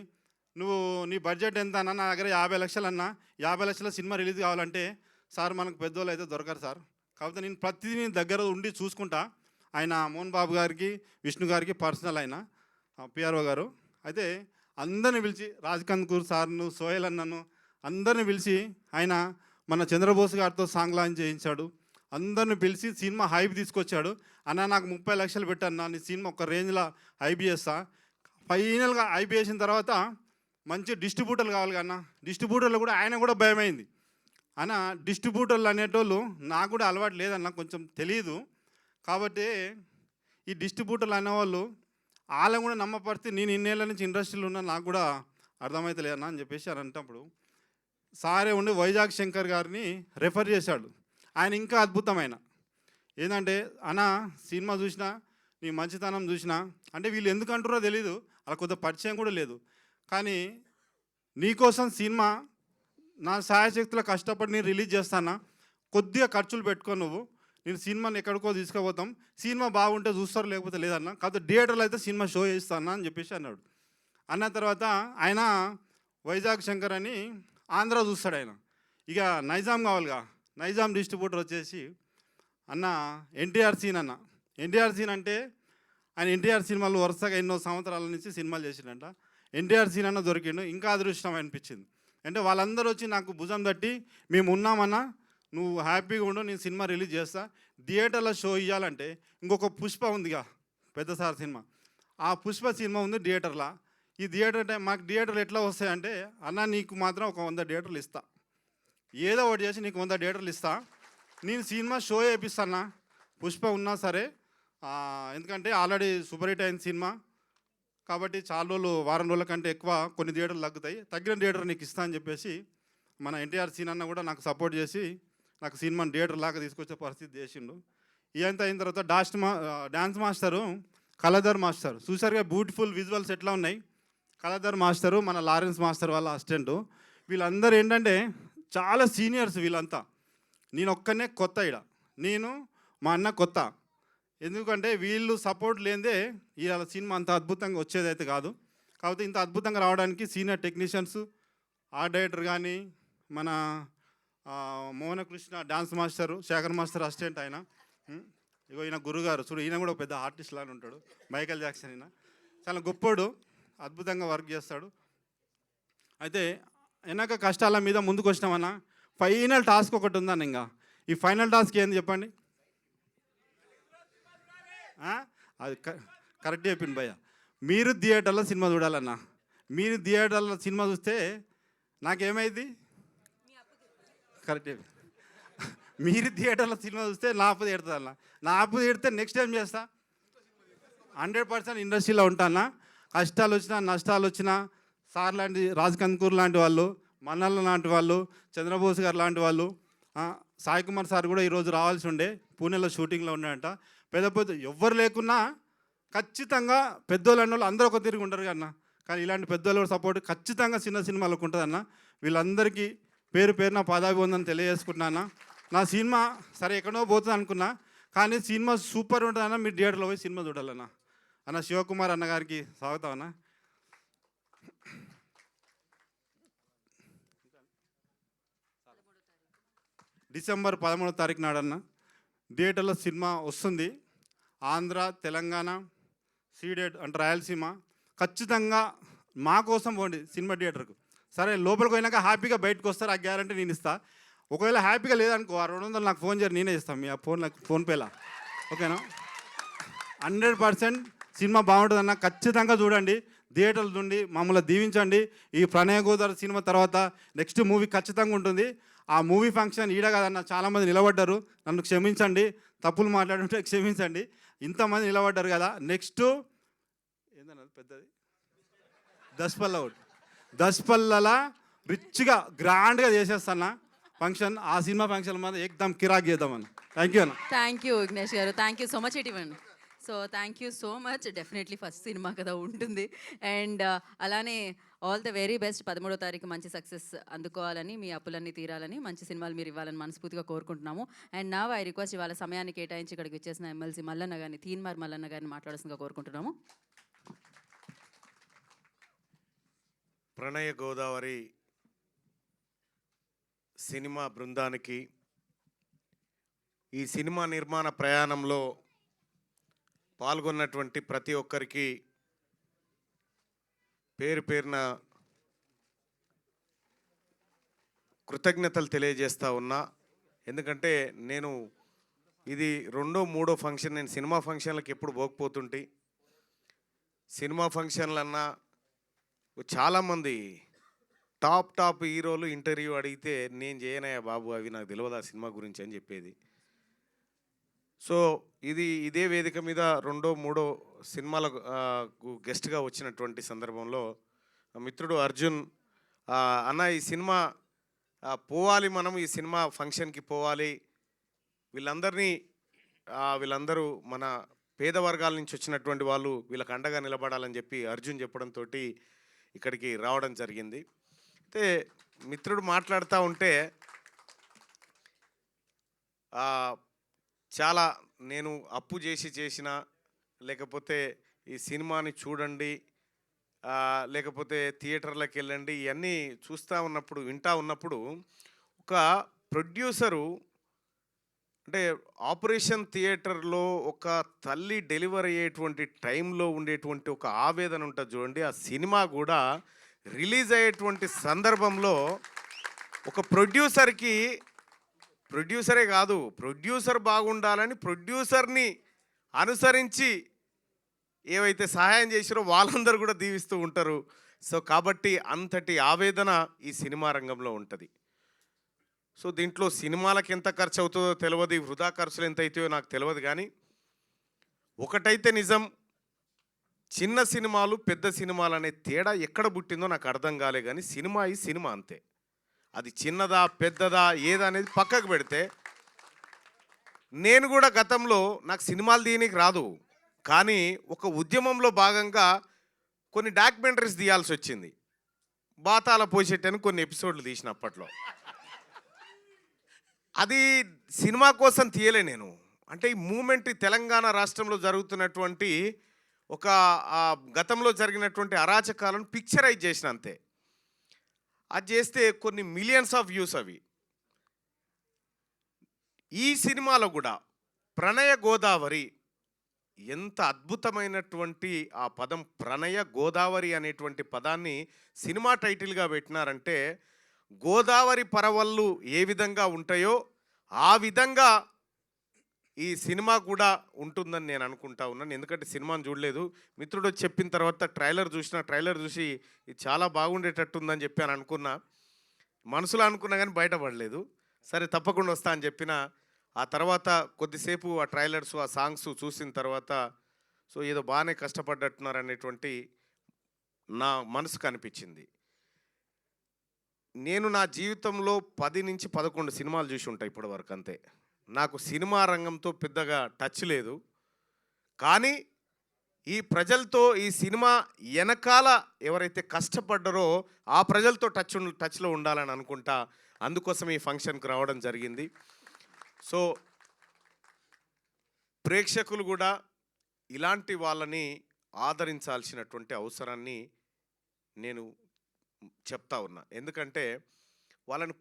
నువ్వు నీ బడ్జెట్ ఎంత అన్నా నా దగ్గర 50 లక్షలు అన్నా, 50 లక్షల సినిమా రిలీజ్ కావాలంటే సార్ మనకు పెద్దోళ్ళు అయితే దొరకరు సార్, కాకపోతే నేను ప్రతిదీ నేను దగ్గర ఉండి చూసుకుంటా. ఆయన మోహన్ బాబు గారికి విష్ణు గారికి పర్సనల్ ఆయన పిఆర్ఓ గారు. అయితే అందరిని పిలిచి రాజ్ కందుకూర్ సార్ను, సోహెల్ అన్నను అందరిని పిలిచి ఆయన మన చంద్రబోస్ గారితో సాంగ్ లాంచ్ చేయించాడు. అందరిని పిలిచి సినిమా హైప్ తీసుకొచ్చాడు. అన్న నాకు 30 లక్షలు పెట్టన్నా, నీ సినిమా ఒక రేంజ్లో హైప్ చేస్తా. ఫైనల్గా హైప్ చేసిన తర్వాత మంచి డిస్ట్రిబ్యూటర్లు కావాలి కన్నా. డిస్ట్రిబ్యూటర్లు కూడా ఆయన కూడా భయమైంది. అన్న డిస్ట్రిబ్యూటర్లు అనేటోళ్ళు నాకు కూడా అలవాటు లేదన్న, కొంచెం తెలియదు. కాబట్టి ఈ డిస్ట్రిబ్యూటర్లు అనేవాళ్ళు వాళ్ళని కూడా నమ్మపడితే నేను ఇన్నేళ్ళ నుంచి ఇండస్ట్రీలో ఉన్నా నాకు కూడా అర్థమవుతలేదన్నా అని చెప్పేసి అని అంటప్పుడు సారే ఉండి వైజాగ్ శంకర్ గారిని రెఫర్ చేశాడు. ఆయన ఇంకా అద్భుతమైన ఏంటంటే, అన్న సినిమా చూసినా నీ మంచితనం చూసినా, అంటే వీళ్ళు ఎందుకు అంటారో తెలీదు, అలా కొద్దిగా పరిచయం కూడా లేదు, కానీ నీకోసం సినిమా నా సాయశక్తిలో కష్టపడి నేను రిలీజ్ చేస్తానా, కొద్దిగా ఖర్చులు పెట్టుకో నువ్వు, నేను సినిమాని ఎక్కడికో తీసుకుపోతాం, సినిమా బాగుంటే చూస్తారు లేకపోతే లేదన్న, కాకపోతే థియేటర్లో అయితే సినిమా షో చేస్తానా అని చెప్పేసి అన్నాడు. అన్న తర్వాత ఆయన వైజాగ్ శంకర్ అని ఆంధ్ర చూస్తాడు ఆయన. ఇక నైజాం కావాలిగా, నైజాం డిస్ట్రిబ్యూటర్ వచ్చేసి అన్న ఎన్టీఆర్ సీన్ అన్న. ఎన్టీఆర్ సీన్ అంటే ఆయన ఎన్టీఆర్ సినిమాలు వరుసగా ఎన్నో సంవత్సరాల నుంచి సినిమాలు చేసిండంట. ఎన్టీఆర్ సీన్ అన్న దొరికిండు, ఇంకా అదృష్టం అనిపించింది. అంటే వాళ్ళందరూ వచ్చి నాకు భుజం తట్టి మేము ఉన్నామన్నా, నువ్వు హ్యాపీగా ఉండు, నేను సినిమా రిలీజ్ చేస్తా, థియేటర్లో షో ఇవ్వాలంటే ఇంకొక పుష్ప ఉందిగా పెద్ద సార్ సినిమా, ఆ పుష్ప సినిమా ఉంది థియేటర్లో. ఈ థియేటర్ టైం మాకు థియేటర్లు ఎట్లా వస్తాయంటే, అన్న నీకు మాత్రం ఒక 100 థియేటర్లు ఇస్తా, ఏదో ఒకటి చేసి నీకు 100 థియేటర్లు ఇస్తా, నేను సినిమా షో వేపిస్తానా పుష్ప ఉన్నా సరే, ఎందుకంటే ఆల్రెడీ సూపర్ హిట్ అయిన సినిమా కాబట్టి చాలా రోజులు, వారం రోజుల కంటే ఎక్కువ కొన్ని థియేటర్లు తగ్గుతాయి, తగ్గిన థియేటర్ నీకు ఇస్తా అని చెప్పేసి మన ఎన్టీఆర్ సీన్ అన్న కూడా నాకు సపోర్ట్ చేసి నాకు సినిమాని థియేటర్ లాగా తీసుకొచ్చే పరిస్థితి చేసిండు. ఇదంతా అయిన తర్వాత డాన్స్ మాస్టరు కళాధర్ మాస్టర్ చూసారుగా, బ్యూటిఫుల్ విజువల్స్ ఎట్లా ఉన్నాయి. కళాధర్ మాస్టరు మన లారెన్స్ మాస్టర్ వాళ్ళ అసిస్టెంటు, వీళ్ళందరూ ఏంటంటే చాలా సీనియర్స్ వీళ్ళంతా. నేను ఒక్కనే కొత్త ఇడ, నేను మా అన్న కొత్త. ఎందుకంటే వీళ్ళు సపోర్ట్ లేదే ఇవాళ సినిమా అంత అద్భుతంగా వచ్చేదైతే కాదు. కాకపోతే ఇంత అద్భుతంగా రావడానికి సీనియర్ టెక్నీషియన్స్, ఆర్ట్ డైరెక్టర్ కానీ, మన Mohanakrishna dance master, Sekhar master assistant ఆయన, ఇగో ఈయన గురుగారు చూడు, ఈయన కూడా పెద్ద ఆర్టిస్ట్ లాగా ఉంటాడు, మైకేల్ జాక్సన్. ఈయన చాలా గొప్పోడు, అద్భుతంగా వర్క్ చేస్తాడు. అయితే వెనక కష్టాల మీద ముందుకు వచ్చినామన్నా, ఫైనల్ టాస్క్ ఒకటి ఉందన్న. ఇంకా ఈ ఫైనల్ టాస్క్ ఏంది చెప్పండి? అది కరెక్ట్ చెప్పింది భయ్య. మీరు థియేటర్లో సినిమా చూడాలన్నా, మీరు థియేటర్లో సినిమా చూస్తే నాకేమైంది? కరెక్ట్ చెప్పి మీరు థియేటర్లో సినిమా చూస్తే నా అప్పు తీడుతుంది అన్న. నా అప్పు తీడితే నెక్స్ట్ టైం చేస్తా, 100% ఇండస్ట్రీలో ఉంటానా. కష్టాలు వచ్చినా నష్టాలు వచ్చినా సార్ లాంటి, రాజ్ కందుకూర్ లాంటి వాళ్ళు, మన్నల్ల లాంటి వాళ్ళు, చంద్రబోస్ గారు లాంటి వాళ్ళు, సాయి కుమార్ సార్ కూడా ఈరోజు రావాల్సి ఉండే, పూణేలో షూటింగ్లో ఉన్నాడంట. పెద్ద పెద్ద ఎవ్వరు లేకున్నా ఖచ్చితంగా పెద్దోళ్ళు అన్న వాళ్ళు అందరూ ఒక తిరిగి ఉంటారు కన్నా, కానీ ఇలాంటి పెద్దోళ్ళ సపోర్ట్ ఖచ్చితంగా చిన్న సినిమాలకు ఉంటుందన్న. వీళ్ళందరికీ పేరు పేరున పాదాభివందనం తెలియజేసుకుంటున్నాను. నా సినిమా సరే ఎక్కడో పోతుంది అనుకున్నా, కానీ సినిమా సూపర్ ఉంటుందన్న. మీరు థియేటర్లో పోయి సినిమా చూడాలన్నా. అన్న శివకుమార్ అన్న గారికి స్వాగతం అన్న. డిసెంబర్ 13వ తారీఖు నాడన్న థియేటర్లో సినిమా వస్తుంది. ఆంధ్ర, తెలంగాణ, సీడెడ్ అంటే రాయలసీమ ఖచ్చితంగా మా కోసం పోండి సినిమా థియేటర్కు. సరే లోపలికి పోయినాక హ్యాపీగా బయటకు వస్తారు, ఆ గ్యారంటీ నేను ఇస్తా. ఒకవేళ హ్యాపీగా లేదనుకో ఆ 200 నాకు ఫోన్ చేయరు, నేనే ఇస్తాను మీ ఆ ఫోన్పేలా. ఓకేనా? 100% సినిమా బాగుంటుందన్న, ఖచ్చితంగా చూడండి. థియేటర్ల నుండి మమ్మల్ని దీవించండి. ఈ ప్రణయ గోదావరి సినిమా తర్వాత నెక్స్ట్ మూవీ ఖచ్చితంగా ఉంటుంది. ఆ మూవీ ఫంక్షన్ ఈడ కాదన్న, చాలామంది నిలబడ్డారు, నన్ను క్షమించండి, తప్పులు మాట్లాడుంటే క్షమించండి. ఇంతమంది నిలబడ్డారు కదా. నెక్స్ట్ ఏందన్నది పెద్దది దశపల్లలా రిచ్గా గ్రాండ్గా చేసేస్తాను ఫంక్షన్. ఆ సినిమా ఫంక్షన్ మాత్రం ఏకదమ్ కిరాక్ చేద్దామన్న. థ్యాంక్ యూ అన్న. థ్యాంక్ యూ విఘ్నేష్ గారు, థ్యాంక్ యూ సో మచ్. ఇటీవండి. So thank you so much. Definitely first సినిమా కదా ఉంటుంది. అండ్ అలానే ఆల్ ద వెరీ బెస్ట్. 13వ తారీఖు మంచి సక్సెస్ అందుకోవాలని, మీ అప్పులన్నీ తీరాలని, మంచి సినిమాలు మీరు ఇవ్వాలని మనస్ఫూర్తిగా కోరుకుంటున్నాము. అండ్ నా ఐ రిక్వెస్ట్ ఇవాళ సమయాన్ని కేటాయించి ఇక్కడికి వచ్చేసిన ఎమ్మెల్సీ మల్లన్న గారిని, తీన్మార్ మల్లన్న గారిని మాట్లాడాల్సిందిగా కోరుకుంటున్నాము. ప్రణయ గోదావరి సినిమా బృందానికి, ఈ సినిమా నిర్మాణ ప్రయాణంలో పాల్గొన్నటువంటి ప్రతి ఒక్కరికి పేరు పేరున కృతజ్ఞతలు తెలియజేస్తా ఉన్నా. ఎందుకంటే నేను ఇది 2వ 3వ ఫంక్షన్. నేను సినిమా ఫంక్షన్లకు ఎప్పుడు పోకపోతుంటే, సినిమా ఫంక్షన్లన్నా చాలామంది టాప్ హీరోలు ఇంటర్వ్యూ అడిగితే నేను చేయనయ్యా బాబు, అవి నాకు తెలియదు ఆ సినిమా గురించి అని చెప్పేది. సో ఇదే వేదిక మీద 2వ 3వ సినిమాలకు గెస్ట్గా వచ్చినటువంటి సందర్భంలో మిత్రుడు అర్జున్ అన్న, ఈ సినిమా పోవాలి, మనం ఈ సినిమా ఫంక్షన్కి పోవాలి, వీళ్ళందరూ మన పేద వర్గాల నుంచి వచ్చినటువంటి వాళ్ళు, వీళ్ళకి అండగా నిలబడాలని చెప్పి అర్జున్ చెప్పడంతో ఇక్కడికి రావడం జరిగింది. అయితే మిత్రుడు మాట్లాడుతూ ఉంటే చాలా నేను అప్పు చేసిన, లేకపోతే ఈ సినిమాని చూడండి, లేకపోతే థియేటర్లకు వెళ్ళండి, ఇవన్నీ వింటూ ఉన్నప్పుడు ఒక ప్రొడ్యూసరు అంటే ఆపరేషన్ థియేటర్లో ఒక తల్లి డెలివరీ అయ్యేటువంటి టైంలో ఉండేటువంటి ఒక ఆవేదన ఉంటుంది చూడండి. ఆ సినిమా కూడా రిలీజ్ అయ్యేటువంటి సందర్భంలో ఒక ప్రొడ్యూసరే కాదు, ప్రొడ్యూసర్ బాగుండాలని ప్రొడ్యూసర్ని అనుసరించి ఏవైతే సహాయం చేసారో వాళ్ళందరూ కూడా దీవిస్తూ ఉంటారు. సో కాబట్టి అంతటి ఆవేదన ఈ సినిమా రంగంలో ఉంటుంది. సో దీంట్లో సినిమాలకు ఎంత ఖర్చు అవుతుందో తెలియదు, వృధా ఖర్చులు ఎంత అవుతాయో నాకు తెలియదు. కానీ ఒకటైతే నిజం, చిన్న సినిమాలు పెద్ద సినిమాలు అనే తేడా ఎక్కడ పుట్టిందో నాకు అర్థం కాలే. కానీ సినిమా ఈ సినిమా అంతే. అది చిన్నదా పెద్దదా ఏదనేది పక్కకు పెడితే, నేను కూడా గతంలో నాకు సినిమాలు తీయనికి రాదు, కానీ ఒక ఉద్యమంలో భాగంగా కొన్ని డాక్యుమెంటరీస్ తీయాల్సి వచ్చింది. బాతాల పోసేటని కొన్ని ఎపిసోడ్లు తీసినప్పట్లో అది సినిమా కోసం తీయలే నేను. అంటే ఈ మూమెంట్ తెలంగాణ రాష్ట్రంలో జరుగుతున్నటువంటి ఒక గతంలో జరిగినటువంటి అరాచకాలను పిక్చరైజ్ చేసిన అంతే. అది చేస్తే కొన్ని మిలియన్స్ ఆఫ్ వ్యూస్ అవి. ఈ సినిమాలో కూడా ప్రణయ గోదావరి ఎంత అద్భుతమైనటువంటి ఆ పదం, ప్రణయ గోదావరి అనేటువంటి పదాన్ని సినిమా టైటిల్గా పెట్టినారంటే, గోదావరి పరవళ్ళు ఏ విధంగా ఉంటాయో ఆ విధంగా ఈ సినిమా కూడా ఉంటుందని నేను అనుకుంటా ఉన్నాను. ఎందుకంటే సినిమాను చూడలేదు, మిత్రుడు చెప్పిన తర్వాత ట్రైలర్ చూసి ఇది చాలా బాగుండేటట్టుందని చెప్పి అనుకున్నా, మనసులో అనుకున్నా కానీ బయటపడలేదు. సరే తప్పకుండా వస్తా అని చెప్పిన. ఆ తర్వాత కొద్దిసేపు ఆ ట్రైలర్స్ ఆ సాంగ్స్ చూసిన తర్వాత సో ఏదో బాగానే కష్టపడ్డట్టున్నారు అనేటువంటి నా మనసుకు అనిపించింది. నేను నా జీవితంలో 10 నుంచి 11 సినిమాలు చూసి ఉంటాయి ఇప్పటి వరకు అంతే. నాకు సినిమా రంగంతో పెద్దగా టచ్ లేదు. కానీ ఈ ప్రజలతో, ఈ సినిమా వెనకాల ఎవరైతే కష్టపడ్డారో ఆ ప్రజలతో టచ్లో ఉండాలని అనుకుంటా. అందుకోసం ఈ ఫంక్షన్కి రావడం జరిగింది. సో ప్రేక్షకులు కూడా ఇలాంటి వాళ్ళని ఆదరించాల్సినటువంటి అవసరాన్ని నేను చెప్తా ఉన్నా. ఎందుకంటే వాళ్ళని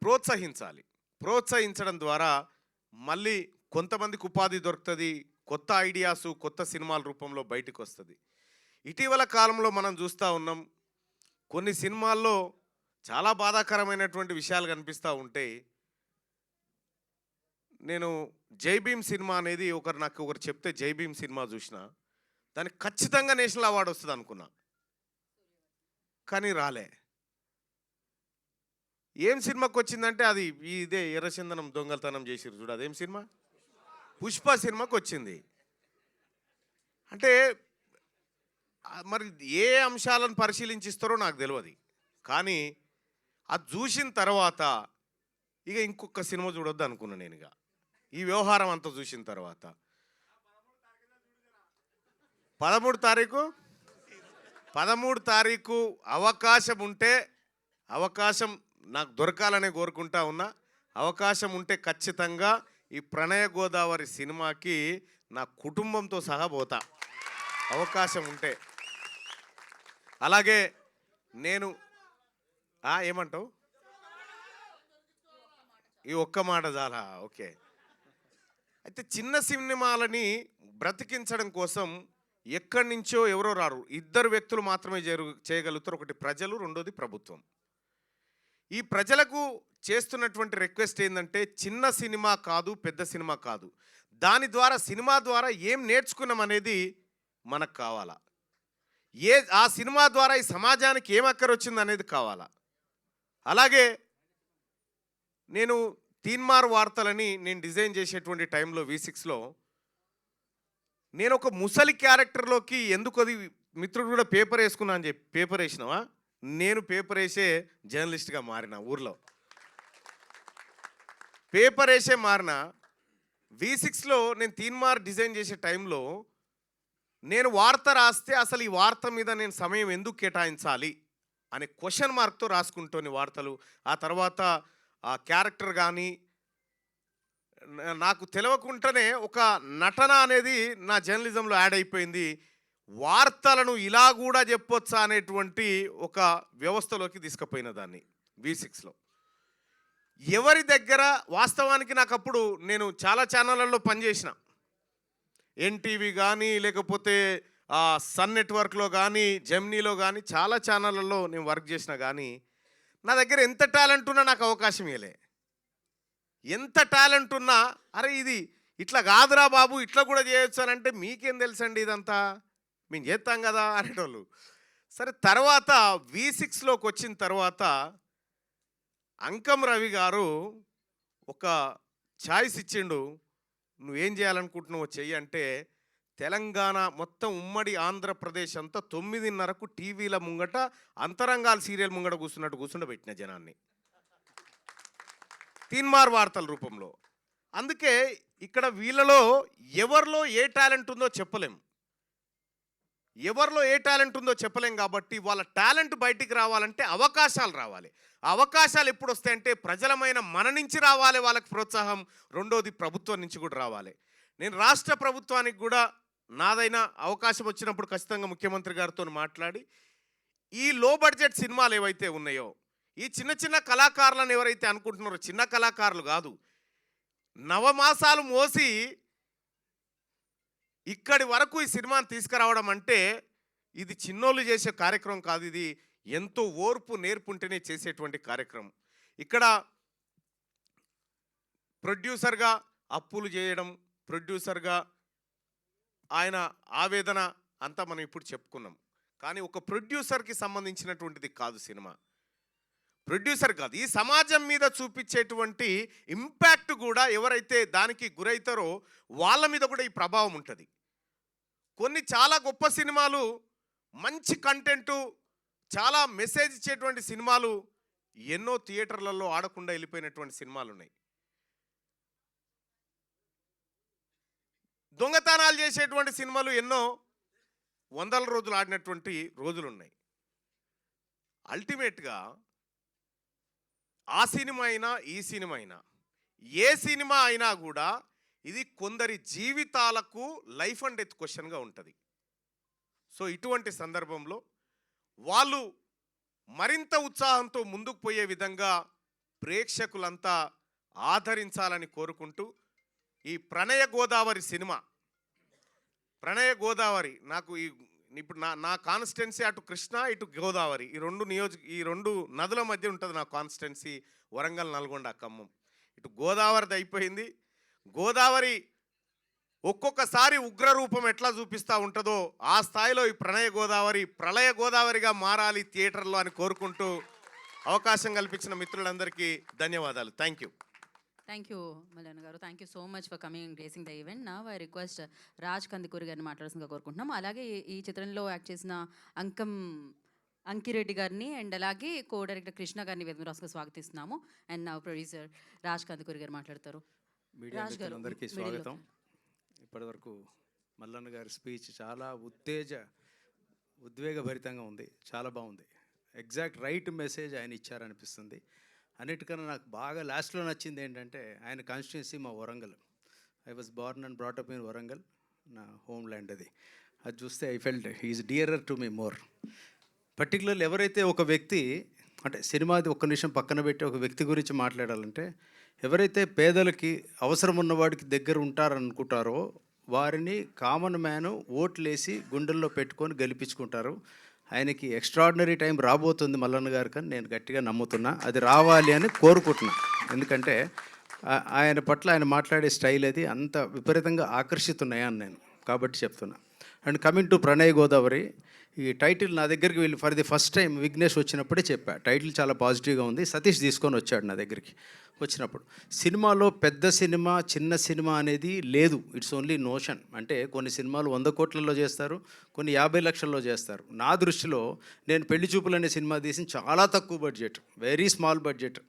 ప్రోత్సహించడం ద్వారా మళ్ళీ కొంతమందికి ఉపాధి దొరుకుతుంది, కొత్త ఐడియాసు కొత్త సినిమాల రూపంలో బయటకు వస్తుంది. ఇటీవల కాలంలో మనం చూస్తూ ఉన్నాం, కొన్ని సినిమాల్లో చాలా బాధాకరమైనటువంటి విషయాలు కనిపిస్తూ ఉంటాయి. నేను జై భీమ్ సినిమా అనేది నాకు ఒకరు చెప్తే జై భీమ్ సినిమా చూసిన, దానికి ఖచ్చితంగా నేషనల్ అవార్డు వస్తుంది అనుకున్నా, కానీ రాలే. ఏం సినిమాకి వచ్చిందంటే అది ఇదే ఎర్రచందనం దొంగతనం చేసిరు చూడు, అదేం సినిమా, పుష్ప సినిమాకి వచ్చింది. అంటే మరి ఏ అంశాలను పరిశీలించిస్తారో నాకు తెలియదు, కానీ అది చూసిన తర్వాత ఇక ఇంకొక సినిమా చూడొద్దు అనుకున్నా నేను. ఇక ఈ వ్యవహారం అంతా చూసిన తర్వాత 13 తారీఖు అవకాశం నాకు దొరకాలనే కోరుకుంటా ఉన్నా. అవకాశం ఉంటే ఖచ్చితంగా ఈ ప్రణయ గోదావరి సినిమాకి నా కుటుంబంతో సహా పోతా, అవకాశం ఉంటే. అలాగే నేను ఏమంటావు, ఈ ఒక్క మాట చాలా ఓకే. అయితే చిన్న సినిమాలని బ్రతికించడం కోసం ఎక్కడి నుంచో ఎవరో రారు, 2 వ్యక్తులు మాత్రమే చేయగలుగుతారు. ఒకటి ప్రజలు, రెండోది ప్రభుత్వం. ఈ ప్రజలకు చేస్తున్నటువంటి రిక్వెస్ట్ ఏంటంటే, చిన్న సినిమా కాదు, పెద్ద సినిమా కాదు, దాని ద్వారా సినిమా ద్వారా ఏం నేర్చుకున్నాం అనేది మనకు కావాలా, ఆ సినిమా ద్వారా ఈ సమాజానికి ఏం అక్కరొచ్చింది అనేది కావాలా. అలాగే నేను తీన్మార్ వార్తలని నేను డిజైన్ చేసేటువంటి టైంలో V6లో నేను ఒక ముసలి క్యారెక్టర్లోకి ఎందుకు, అది మిత్రుడు కూడా పేపర్ వేసుకున్నా అని చెప్పి పేపర్ వేసినావా, నేను పేపర్ వేసే జర్నలిస్ట్గా మారిన, ఊర్లో పేపర్ వేసే మారిన. V6లో నేను తీన్మార్ డిజైన్ చేసే టైంలో నేను వార్త రాస్తే అసలు ఈ వార్త మీద నేను సమయం ఎందుకు కేటాయించాలి అనే క్వశ్చన్ మార్క్తో రాసుకుంటోని వార్తలు. ఆ తర్వాత ఆ క్యారెక్టర్ కానీ నాకు తెలియకుండానే ఒక నటన అనేది నా జర్నలిజంలో యాడ్ అయిపోయింది. వార్తలను ఇలా కూడా చెప్పొచ్చా అనేటువంటి ఒక వ్యవస్థలోకి తీసుకుపోయిన దాన్ని V6లో. ఎవరి దగ్గర వాస్తవానికి నాకు అప్పుడు నేను చాలా ఛానళ్ళల్లో పనిచేసిన, NTV కానీ లేకపోతే సన్ నెట్వర్క్లో కానీ జెమినీలో కానీ చాలా ఛానళ్ళల్లో నేను వర్క్ చేసిన, కానీ నా దగ్గర ఎంత టాలెంట్ ఉన్నా నాకు అవకాశం ఇవ్వలే. ఎంత టాలెంట్ ఉన్నా అరే ఇది ఇట్లా కాదురా బాబు, ఇట్లా కూడా చేయొచ్చు అని అంటే మీకేం తెలుసండి ఇదంతా, మేము చేస్తాం కదా అనేటోళ్ళు. సరే, తర్వాత V6లోకి వచ్చిన తర్వాత అంకం రవి గారు ఒక ఛాయిస్ ఇచ్చిండు, నువ్వేం చేయాలనుకుంటున్నావో చెయ్యి అంటే, తెలంగాణ మొత్తం ఉమ్మడి ఆంధ్రప్రదేశ్ అంతా 9:30కు టీవీల ముంగట అంతరంగాల సీరియల్ ముంగట కూర్చుండబెట్టిన జనాన్ని తీన్మార్ వార్తల రూపంలో. అందుకే ఇక్కడ వీళ్ళలో ఎవరిలో ఏ టాలెంట్ ఉందో చెప్పలేం, కాబట్టి వాళ్ళ టాలెంట్ బయటికి రావాలంటే అవకాశాలు రావాలి. ఆ అవకాశాలు ఎప్పుడు వస్తాయంటే ప్రజలమైన మన నుంచి రావాలి, వాళ్ళకి ప్రోత్సాహం. రెండోది ప్రభుత్వం నుంచి కూడా రావాలి. నేను రాష్ట్ర ప్రభుత్వానికి కూడా నాదైనా అవకాశం వచ్చినప్పుడు ఖచ్చితంగా ముఖ్యమంత్రి గారితో మాట్లాడి, ఈ లో బడ్జెట్ సినిమాలు ఏవైతే ఉన్నాయో, ఈ చిన్న చిన్న కళాకారులను ఎవరైతే అనుకుంటున్నారో, చిన్న కళాకారులు కాదు, నవమాసాలు మోసి ఇక్కడి వరకు ఈ సినిమాని తీసుకురావడం అంటే ఇది చిన్నోళ్ళు చేసే కార్యక్రమం కాదు, ఇది ఎంతో ఓర్పు నేర్పుంటేనే చేసేటువంటి కార్యక్రమం. ఇక్కడ ప్రొడ్యూసర్గా అప్పులు చేయడం, ప్రొడ్యూసర్గా ఆయన ఆవేదన అంతా మనం ఇప్పుడు చెప్పుకున్నాం. కానీ ఒక ప్రొడ్యూసర్కి సంబంధించినటువంటిది కాదు సినిమా. ప్రొడ్యూసర్ కాదు, ఈ సమాజం మీద చూపించేటువంటి ఇంపాక్ట్ కూడా ఎవరైతే దానికి గురవుతారో వాళ్ళ మీద కూడా ఈ ప్రభావం ఉంటుంది. కొన్ని చాలా గొప్ప సినిమాలు, మంచి కంటెంటు, చాలా మెసేజ్ ఇచ్చేటువంటి సినిమాలు ఎన్నో థియేటర్లలో ఆడకుండా వెళ్ళిపోయినటువంటి సినిమాలు ఉన్నాయి. దొంగతనాలు చేసేటువంటి సినిమాలు ఎన్నో వందల రోజులు ఆడినటువంటి రోజులు ఉన్నాయి. అల్టిమేట్గా ఆ సినిమా అయినా ఈ సినిమా అయినా, ఏ సినిమా అయినా కూడా ఇది కొందరి జీవితాలకు లైఫ్ అండ్ డెత్ క్వశ్చన్గా ఉంటుంది. సో ఇటువంటి సందర్భంలో వాళ్ళు మరింత ఉత్సాహంతో ముందుకు పోయే విధంగా ప్రేక్షకులంతా ఆదరించాలని కోరుకుంటూ ఈ ప్రణయ గోదావరి సినిమా, ప్రణయ గోదావరి నాకు ఇప్పుడు నా కాన్స్టిట్యున్సీ అటు కృష్ణ ఇటు గోదావరి, ఈ రెండు నదుల మధ్య ఉంటుంది నా కాన్స్టిట్యున్సీ, వరంగల్, నల్గొండ, ఖమ్మం. ఇటు గోదావరిది అయిపోయింది. గోదావరి ఒక్కొక్కసారి ఉగ్రరూపం ఎట్లా చూపిస్తూ ఉంటుందో ఆ స్థాయిలో ఈ ప్రణయ గోదావరి ప్రళయ గోదావరిగా మారాలి థియేటర్లో అని కోరుకుంటూ అవకాశం కల్పించిన మిత్రులందరికీ ధన్యవాదాలు. Thank you. Thank you Mallanna గారు. Thank you so much for coming and gracing the event. నా ఐ రిక్వెస్ట్ రాజ్ కందుకూరి గారిని మాట్లాడాల్సిందిగా కోరుకుంటున్నాం. అలాగే ఈ చిత్రంలో యాక్ట్ చేసిన అంకిరెడ్డి గారిని అండ్ అలాగే కో డైరెక్టర్ కృష్ణ గారిని వేదికగా స్వాగతిస్తున్నాము. అండ్ నా ప్రొడ్యూసర్ రాజ్ కందుకూరి గారు మాట్లాడతారు. మీడియా మిత్రులందరికీ స్వాగతం. ఇప్పటివరకు మల్లన్న గారి స్పీచ్ చాలా ఉద్వేగభరితంగా ఉంది, చాలా బాగుంది. ఎగ్జాక్ట్ రైట్ మెసేజ్ ఆయన ఇచ్చారనిపిస్తుంది. అన్నిటికన్నా నాకు బాగా లాస్ట్లో నచ్చింది ఏంటంటే ఆయన కాన్స్టిట్యున్సీ మా Warangal. I was born and brought up in Warangal, నా హోమ్ ల్యాండ్ అది. అది చూస్తే I felt he's dearer to me more. Particularly ఎవరైతే ఒక వ్యక్తి, అంటే సినిమాది ఒక్క నిమిషం పక్కన పెట్టి ఒక వ్యక్తి గురించి మాట్లాడాలంటే, ఎవరైతే పేదలకి అవసరం ఉన్నవాడికి దగ్గర ఉంటారనుకుంటారో వారిని కామన్ మ్యాన్ ఓట్లేసి గుండెల్లో పెట్టుకొని గెలిపించుకుంటారు. ఆయనకి ఎక్స్ట్రాడినరీ టైం రాబోతుంది మల్లన్న గారికి అని నేను గట్టిగా నమ్ముతున్నా. అది రావాలి అని కోరుకుంటున్నా. ఎందుకంటే ఆయన పట్ల ఆయన మాట్లాడే స్టైల్ అది అంత విపరీతంగా ఆకర్షితున్నాయని నేను కాబట్టి చెప్తున్నా. And coming to Pranay Godavari, ఈ టైటిల్ నా దగ్గరికి వెళ్ళి for the first time Vignesh వచ్చినప్పుడే చెప్పా, టైటిల్ చాలా పాజిటివ్గా ఉంది. సతీష్ తీసుకొని వచ్చాడు నా దగ్గరికి. వచ్చినప్పుడు సినిమాలో పెద్ద సినిమా చిన్న సినిమా అనేది లేదు, ఇట్స్ ఓన్లీ నోషన్. అంటే కొన్ని సినిమాలు 100 కోట్లలో చేస్తారు, కొన్ని 50 లక్షల్లో చేస్తారు. నా దృష్టిలో నేను పెళ్లి చూపులు అనే సినిమా తీసి చాలా తక్కువ బడ్జెట్, వెరీ స్మాల్ బడ్జెట్,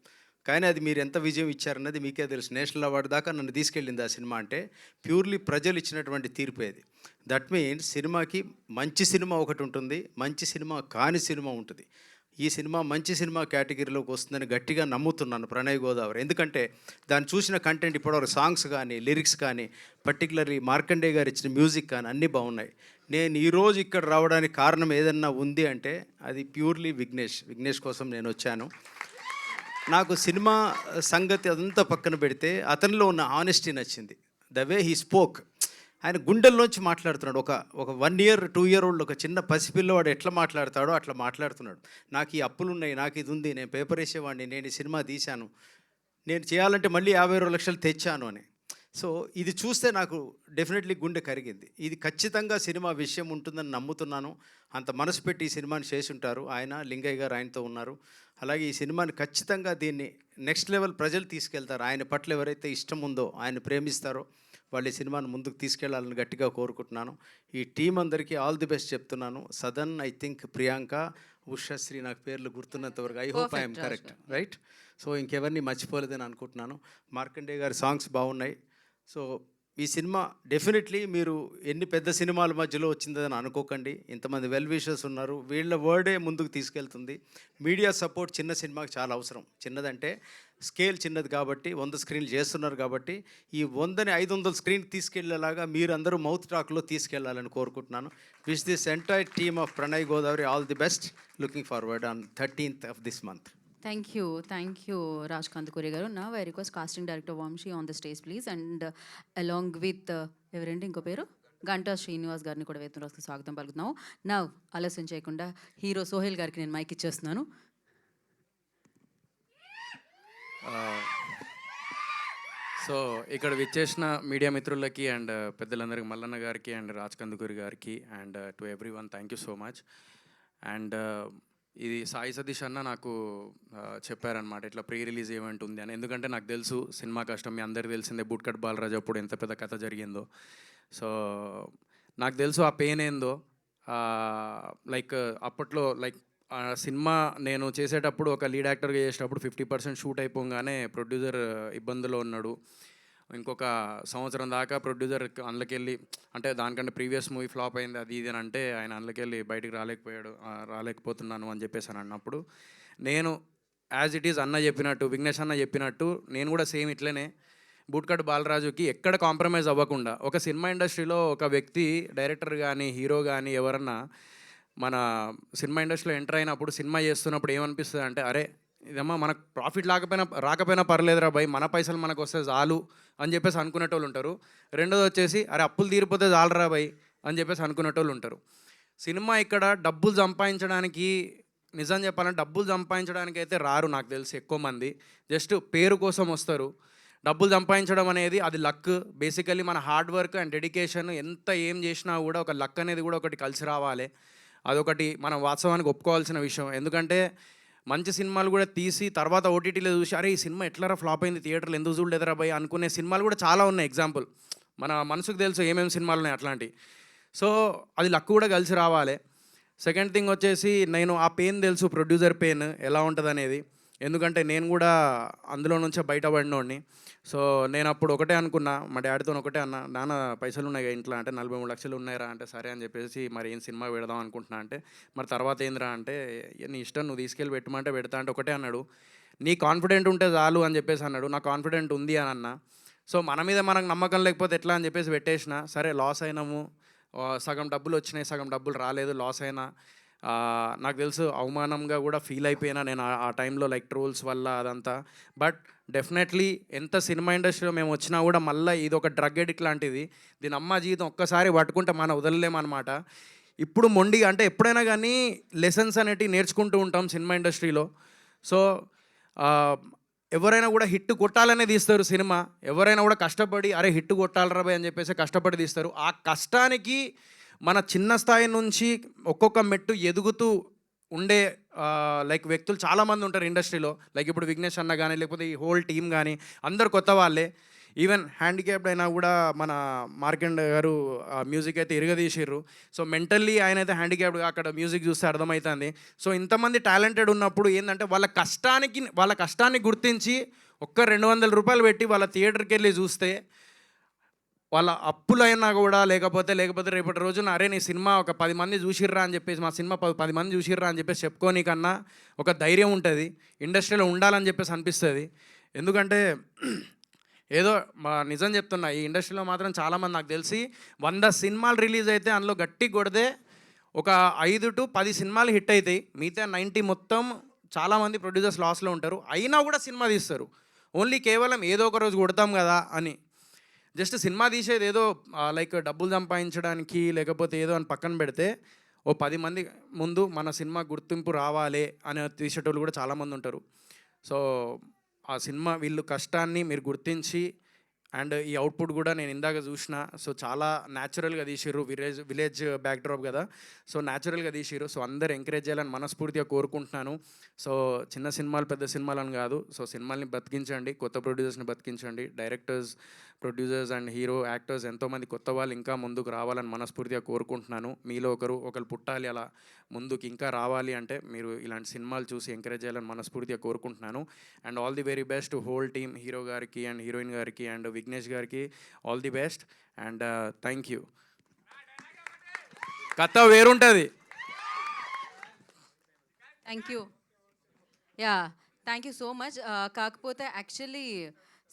కానీ అది మీరు ఎంత విజయం ఇచ్చారన్నది మీకే తెలుసు. నేషనల్ అవార్డు దాకా నన్ను తీసుకెళ్ళింది ఆ సినిమా. అంటే ప్యూర్లీ ప్రజలు ఇచ్చినటువంటి తీర్పు అది. దట్ మీన్స్ సినిమాకి మంచి సినిమా ఒకటి ఉంటుంది, మంచి సినిమా కాని సినిమా ఉంటుంది. ఈ సినిమా మంచి సినిమా కేటగిరీలోకి వస్తుందని గట్టిగా నమ్ముతున్నాను ప్రణయ్ గోదావరి. ఎందుకంటే దాన్ని చూసిన కంటెంట్ ఇప్పటివరకు సాంగ్స్ కానీ లిరిక్స్ కానీ పర్టికులర్లీ మార్కండే గారు ఇచ్చిన మ్యూజిక్ కానీ అన్నీ బాగున్నాయి. నేను ఈరోజు ఇక్కడ రావడానికి కారణం ఏదన్నా ఉంది అంటే అది ప్యూర్లీ విఘ్నేష్ కోసం నేను వచ్చాను. నాకు సినిమా సంగతి అదంతా పక్కన పెడితే అతనిలో ఉన్న ఆనెస్టీ నచ్చింది. ద వే హీ స్పోక్, ఆయన గుండెల్లోంచి మాట్లాడుతున్నాడు. ఒక 1 year 2 year old ఒక చిన్న పసిపిల్లవాడు ఎట్లా మాట్లాడతాడో అట్లా మాట్లాడుతున్నాడు. నాకు ఈ అప్పులు ఉన్నాయి, నాకు ఇది ఉంది, నేను పేపర్ వేసేవాడిని, నేను ఈ సినిమా తీశాను, నేను చేయాలంటే మళ్ళీ 52 లక్షలు తెచ్చాను అని. సో ఇది చూస్తే నాకు డెఫినెట్లీ గుండె కరిగింది. ఇది ఖచ్చితంగా సినిమా విషయం ఉంటుందని నమ్ముతున్నాను. అంత మనసు పెట్టి ఈ సినిమాని చేసి ఉంటారు ఆయన. లింగయ్య గారు ఆయనతో ఉన్నారు. అలాగే ఈ సినిమాని ఖచ్చితంగా దీన్ని నెక్స్ట్ లెవెల్ ప్రజలు తీసుకెళ్తారు. ఆయన పట్ల ఎవరైతే ఇష్టం ఉందో, ఆయన ప్రేమిస్తారో వాళ్ళు ఈ సినిమాని ముందుకు తీసుకెళ్లాలని గట్టిగా కోరుకుంటున్నాను. ఈ టీం అందరికీ ఆల్ ది బెస్ట్ చెప్తున్నాను. సదన్, ఐ థింక్ ప్రియాంక, ఉషశ్రీ, నాకు పేర్లు గుర్తున్నంతవరకు I hope I'm correct, right? So ఇంకెవరిని మర్చిపోలేదని అనుకుంటున్నాను. మార్కండే గారి సాంగ్స్ బాగున్నాయి. సో ఈ సినిమా డెఫినెట్లీ మీరు ఎన్ని పెద్ద సినిమాల మధ్యలో వచ్చిందని అనుకోకండి. ఇంతమంది వెల్ విషర్స్ ఉన్నారు, వీళ్ళ వర్డే ముందుకు తీసుకెళ్తుంది. మీడియా సపోర్ట్ చిన్న సినిమాకి చాలా అవసరం. చిన్నదంటే స్కేల్ చిన్నది కాబట్టి 100 స్క్రీన్లు చేస్తున్నారు కాబట్టి ఈ 100ని 500 స్క్రీన్కి తీసుకెళ్లేలాగా మీరందరూ మౌత్ టాక్లో తీసుకెళ్లాలని కోరుకుంటున్నాను. Wish this entire team of Pranay Godavari all the best. Looking forward on 13th of this month. Thank you, Raj Kandukuri garu. Now I request casting director Vamshi on the stage, please, and along with ఎవరండి ఇంకో పేరు గంటా శ్రీనివాస్ గారిని కూడా వేదికగా స్వాగతం పలుకుతున్నాము. నా ఆలస్యం చేయకుండా హీరో సోహెల్ గారికి నేను మైక్ ఇచ్చేస్తున్నాను. సో ఇక్కడ విచ్చేసిన మీడియా మిత్రులకి అండ్ పెద్దలందరికీ, మల్లన్న గారికి అండ్ రాజ్ కందుకూరి గారికి and to every one thank you so much. And ఇది సాయి సతీష్ అన్న నాకు చెప్పారనమాట, ఇట్లా ప్రీ రిలీజ్ ఈవెంట్ ఉంది అని. ఎందుకంటే నాకు తెలుసు సినిమా కష్టం, మీ అందరికీ తెలిసిందే బూట్కట్ బాలరాజు అప్పుడు ఎంత పెద్ద కథ జరిగిందో. సో నాకు తెలుసు ఆ పెయిన్ ఏందో. లైక్ అప్పట్లో సినిమా నేను చేసేటప్పుడు ఒక లీడ్ యాక్టర్గా చేసేటప్పుడు 50% షూట్ అయిపోగానే ప్రొడ్యూసర్ ఇబ్బందులో ఉన్నాడు. ఇంకొక సంవత్సరం దాకా ప్రొడ్యూసర్ అందులోకెళ్ళి, అంటే దానికంటే ప్రీవియస్ మూవీ ఫ్లాప్ అయింది అది ఇది అని అంటే ఆయన అందులోకెళ్ళి బయటికి రాలేకపోతున్నాను అని చెప్పేసి అని అన్నప్పుడు నేను యాజ్ ఇట్ ఈజ్ అన్న చెప్పినట్టు, విఘ్నేష్ అన్న చెప్పినట్టు నేను కూడా సేమ్ ఇట్లనే బూట్కట్ బాలరాజుకి ఎక్కడ కాంప్రమైజ్ అవ్వకుండా ఒక సినిమా ఇండస్ట్రీలో ఒక వ్యక్తి డైరెక్టర్ కానీ హీరో కానీ ఎవరన్నా మన సినిమా ఇండస్ట్రీలో ఎంటర్ అయినప్పుడు సినిమా చేస్తున్నప్పుడు ఏమనిపిస్తుంది అంటే అరే ఇదమ్మా మనకు ప్రాఫిట్ రాకపోయినా పర్లేదురా భయ్, మన పైసలు మనకు వస్తే చాలు అని చెప్పేసి అనుకునేటోళ్ళు ఉంటారు. రెండోది వచ్చేసి అరే అప్పులు తీరిపోతే చాలరా భయ్ అని చెప్పేసి అనుకునేటోళ్ళు ఉంటారు. సినిమా ఇక్కడ డబ్బులు సంపాదించడానికి, నిజం చెప్పాలంటే డబ్బులు సంపాదించడానికి అయితే రారు నాకు తెలిసి ఎక్కువ మంది, జస్ట్ పేరు కోసం వస్తారు. డబ్బులు సంపాదించడం అనేది అది లక్. బేసికలీ మన హార్డ్ వర్క్ అండ్ డెడికేషన్ ఎంత ఏం చేసినా కూడా ఒక లక్ అనేది కూడా ఒకటి కలిసి రావాలి. అదొకటి మనం వాస్తవానికి ఒప్పుకోవాల్సిన విషయం. ఎందుకంటే మంచి సినిమాలు కూడా తీసి తర్వాత ఓటీటీలో చూసి అరే ఈ సినిమా ఎట్లరా ఫ్లాప్ అయింది, థియేటర్లు ఎందుకు చూడలేదురా భయ్ అనుకునే సినిమాలు కూడా చాలా ఉన్నాయి. ఎగ్జాంపుల్ మన మనసుకు తెలుసు ఏమేమి సినిమాలు ఉన్నాయి అట్లాంటివి. సో అది లక్ కూడా కలిసి రావాలి. సెకండ్ థింగ్ వచ్చేసి నేను ఆ పెయిన్ తెలుసు, ప్రొడ్యూసర్ పెయిన్ ఎలా ఉంటుంది అనేది. ఎందుకంటే నేను కూడా అందులో నుంచే బయటపడినోడిని. సో నేను అప్పుడు ఒకటే అనుకున్నా, మా డాడీతో ఒకటే అన్నా, నాన్న పైసలు ఉన్నాయి కదా ఇంట్లో అంటే 43 లక్షలు ఉన్నాయిరా అంటే సరే అని చెప్పేసి మరి ఏం సినిమా పెడదాం అనుకుంటున్నా అంటే మరి తర్వాత ఏందిరా అంటే నీ ఇష్టం, నువ్వు తీసుకెళ్ళి పెట్టమంటే పెడతా అంటే ఒకటే అన్నాడు, నీ కాన్ఫిడెంట్ ఉంటే చాలు అని చెప్పేసి అన్నాడు. నా కాన్ఫిడెంట్ ఉంది అని అన్నా. సో మన మీద మనకు నమ్మకం లేకపోతే ఎట్లా అని చెప్పేసి పెట్టేసిన. సరే లాస్ అయినాము, సగం డబ్బులు వచ్చినాయి, సగం డబ్బులు రాలేదు, లాస్ అయినా. నాకు తెలుసు అవమానంగా కూడా ఫీల్ అయిపోయినా నేను ఆ టైంలో, లైక్ ట్రోల్స్ వల్ల అదంతా. బట్ డెఫినెట్లీ ఎంత సినిమా ఇండస్ట్రీలో మేము వచ్చినా కూడా మళ్ళీ ఇది ఒక డ్రగ్ ఎడిక్ట్ లాంటిది. దీని అమ్మ జీవితం ఒక్కసారి పట్టుకుంటే మనం వదలలేమన్నమాట. ఇప్పుడు మొండిగా అంటే ఎప్పుడైనా కానీ లెసన్స్ అనేటివి నేర్చుకుంటూ ఉంటాం సినిమా ఇండస్ట్రీలో. సో ఎవరైనా కూడా హిట్ కొట్టాలనే తీస్తారు సినిమా. ఎవరైనా కూడా కష్టపడి అరే హిట్ కొట్టాలరా భయ్ అని చెప్పేసి కష్టపడి తీస్తారు. ఆ కష్టానికి మన చిన్న స్థాయి నుంచి ఒక్కొక్క మెట్టు ఎదుగుతూ ఉండే లైక్ వ్యక్తులు చాలామంది ఉంటారు ఇండస్ట్రీలో. లైక్ ఇప్పుడు విఘ్నేష్ అన్న కానీ లేకపోతే ఈ హోల్ టీమ్ కానీ అందరు కొత్త వాళ్ళే. ఈవెన్ హ్యాండిక్యాప్డ్ అయినా కూడా మన మార్కండ్ గారు మ్యూజిక్ అయితే ఇరగదీసిర్రు. సో మెంటల్లీ ఆయన అయితే హ్యాండిక్యాప్డ్గా అక్కడ మ్యూజిక్ చూస్తే అర్థమవుతుంది. సో ఇంతమంది టాలెంటెడ్ ఉన్నప్పుడు ఏంటంటే వాళ్ళ కష్టాన్ని గుర్తించి ఒక్క 200 రూపాయలు పెట్టి వాళ్ళ థియేటర్కి వెళ్ళి చూస్తే వాళ్ళ అప్పులైనా కూడా లేకపోతే రేపటి రోజున అరే నీ సినిమా ఒక 10 మంది చూసిర్రా అని చెప్పేసి, మా సినిమా 10 మంది చూసిర్రా అని చెప్పేసి చెప్పుకోనికన్నా ఒక ధైర్యం ఉంటుంది, ఇండస్ట్రీలో ఉండాలని చెప్పేసి అనిపిస్తుంది. ఎందుకంటే ఏదో నిజం చెప్తున్నా, ఈ ఇండస్ట్రీలో మాత్రం చాలామంది నాకు తెలిసి 100 సినిమాలు రిలీజ్ అయితే అందులో గట్టి కొడితే ఒక 5 to 10 సినిమాలు హిట్ అవుతాయి. మిగతా 90 మొత్తం చాలామంది ప్రొడ్యూసర్స్ లాస్లో ఉంటారు. అయినా కూడా సినిమా తీస్తారు. ఓన్లీ కేవలం ఏదో ఒక రోజు కొడతాం కదా అని. జస్ట్ సినిమా తీసేది ఏదో లైక్ డబ్బులు సంపాదించడానికి లేకపోతే ఏదో అని పక్కన పెడితే ఓ 10 మంది ముందు మన సినిమా గుర్తింపు రావాలి అని తీసేటోళ్ళు కూడా చాలామంది ఉంటారు. సో ఆ సినిమా వీళ్ళు కష్టాన్ని మీరు గుర్తించి అండ్ ఈ అవుట్పుట్ కూడా నేను ఇందాక చూసిన. సో చాలా న్యాచురల్గా తీసిర్రు, విలేజ్ బ్యాక్డ్రాప్ కదా, సో న్యాచురల్గా తీసిర్రు. సో అందరు ఎంకరేజ్ చేయాలని మనస్ఫూర్తిగా కోరుకుంటున్నాను. సో చిన్న సినిమాలు పెద్ద సినిమాలని కాదు, సో సినిమాల్ని బతికించండి, కొత్త ప్రొడ్యూసర్స్ని బతికించండి. Directors, producers and hero actors ఎంతోమంది కొత్త వాళ్ళు ఇంకా ముందుకు రావాలని మనస్ఫూర్తిగా కోరుకుంటున్నాను. మీలో ఒకరు పుట్టాలి, అలా ముందుకు ఇంకా రావాలి అంటే మీరు ఇలాంటి సినిమాలు చూసి ఎంకరేజ్ చేయాలని మనస్ఫూర్తిగా కోరుకుంటున్నాను. And all the very best whole team, hero గారికి అండ్ హీరోయిన్ గారికి అండ్ విఘ్నేష్ గారికి all the best and thank you. కథ వేరుంటుంది. Thank you. Yeah, thank you so much. కాకపోతే యాక్చువల్లీ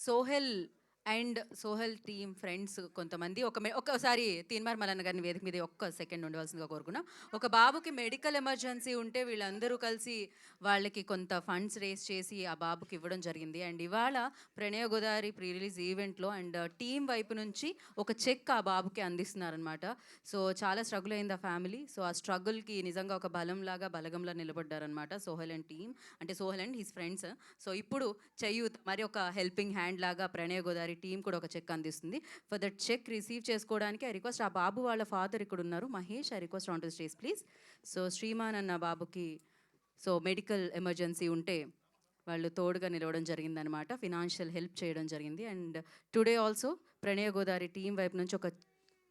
సోహెల్ టీమ్ ఫ్రెండ్స్ కొంతమంది ఒక్కసారి తీన్మార్ మల్లన్న గారిని వేదిక మీద ఒక్క సెకండ్ ఉండవలసిందిగా కోరుకున్నాం. ఒక బాబుకి మెడికల్ ఎమర్జెన్సీ ఉంటే వీళ్ళందరూ కలిసి వాళ్ళకి కొంత ఫండ్స్ రేస్ చేసి ఆ బాబుకి ఇవ్వడం జరిగింది. అండ్ ఇవాళ ప్రణయ గోదావరి ప్రీ రిలీజ్ ఈవెంట్లో అండ్ టీం వైపు నుంచి ఒక చెక్ ఆ బాబుకి అందిస్తున్నారనమాట. సో చాలా స్ట్రగుల్ అయింది ఆ ఫ్యామిలీ. సో ఆ స్ట్రగుల్కి నిజంగా ఒక బలగంలా నిలబడ్డారనమాట సోహెల్ అండ్ టీమ్, అంటే Sohel and his friends. So ఇప్పుడు చెయ్యూత్ మరి ఒక హెల్పింగ్ హ్యాండ్ లాగా ప్రణయ గోదావరి టీం కూడా ఒక చెక్ అందిస్తుంది. ఫర్ దట్ చెక్ రిసీవ్ చేసుకోవడానికి ఐ రిక్వెస్ట్, ఆ బాబు వాళ్ళ ఫాదర్ ఇక్కడ ఉన్నారు, Mahesh, I request on to stage please. So Shriman అన్న బాబుకి సో మెడికల్ ఎమర్జెన్సీ ఉంటే వాళ్ళు తోడుగా నిలవడం జరిగిందనమాట, ఫినాన్షియల్ హెల్ప్ చేయడం జరిగింది. And today also Pranaya Godavari team వైపు నుంచి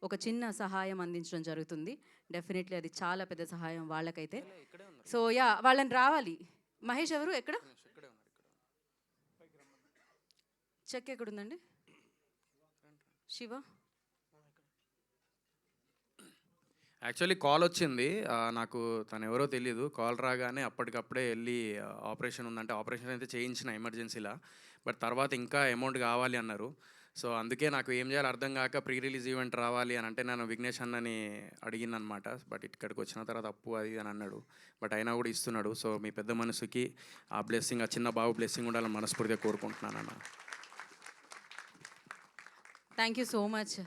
ఒక చిన్న సహాయం అందించడం జరుగుతుంది. డెఫినెట్లీ అది చాలా పెద్ద సహాయం వాళ్ళకైతే. సో యా, వాళ్ళని రావాలి. మహేష్ ఎవరు, ఎక్కడ చెక్ ఎక్కడుందండి? శివ యాక్చువల్లీ కాల్ వచ్చింది నాకు తను ఎవరో తెలియదు. కాల్ రాగానే అప్పటికప్పుడే వెళ్ళి ఆపరేషన్ ఉందంటే ఆపరేషన్ అయితే చేయించిన ఎమర్జెన్సీలా. బట్ తర్వాత ఇంకా అమౌంట్ కావాలి అన్నారు. సో అందుకే నాకు ఏం చేయాలో అర్థం కాక ప్రీ రిలీజ్ ఈవెంట్ రావాలి అని అంటే నేను విఘ్నేష్ అన్నని అడిగిననమాట. బట్ ఇక్కడికి వచ్చిన తర్వాత అప్పు అది అని అన్నాడు. బట్ అయినా కూడా ఇస్తున్నాడు. సో మీ పెద్ద మనసుకి ఆ బ్లెస్సింగ్, ఆ చిన్న బాబు బ్లెస్సింగ్ ఉండాలని మనస్ఫూర్తిగా కోరుకుంటున్నాను అన్న. Thank you so much.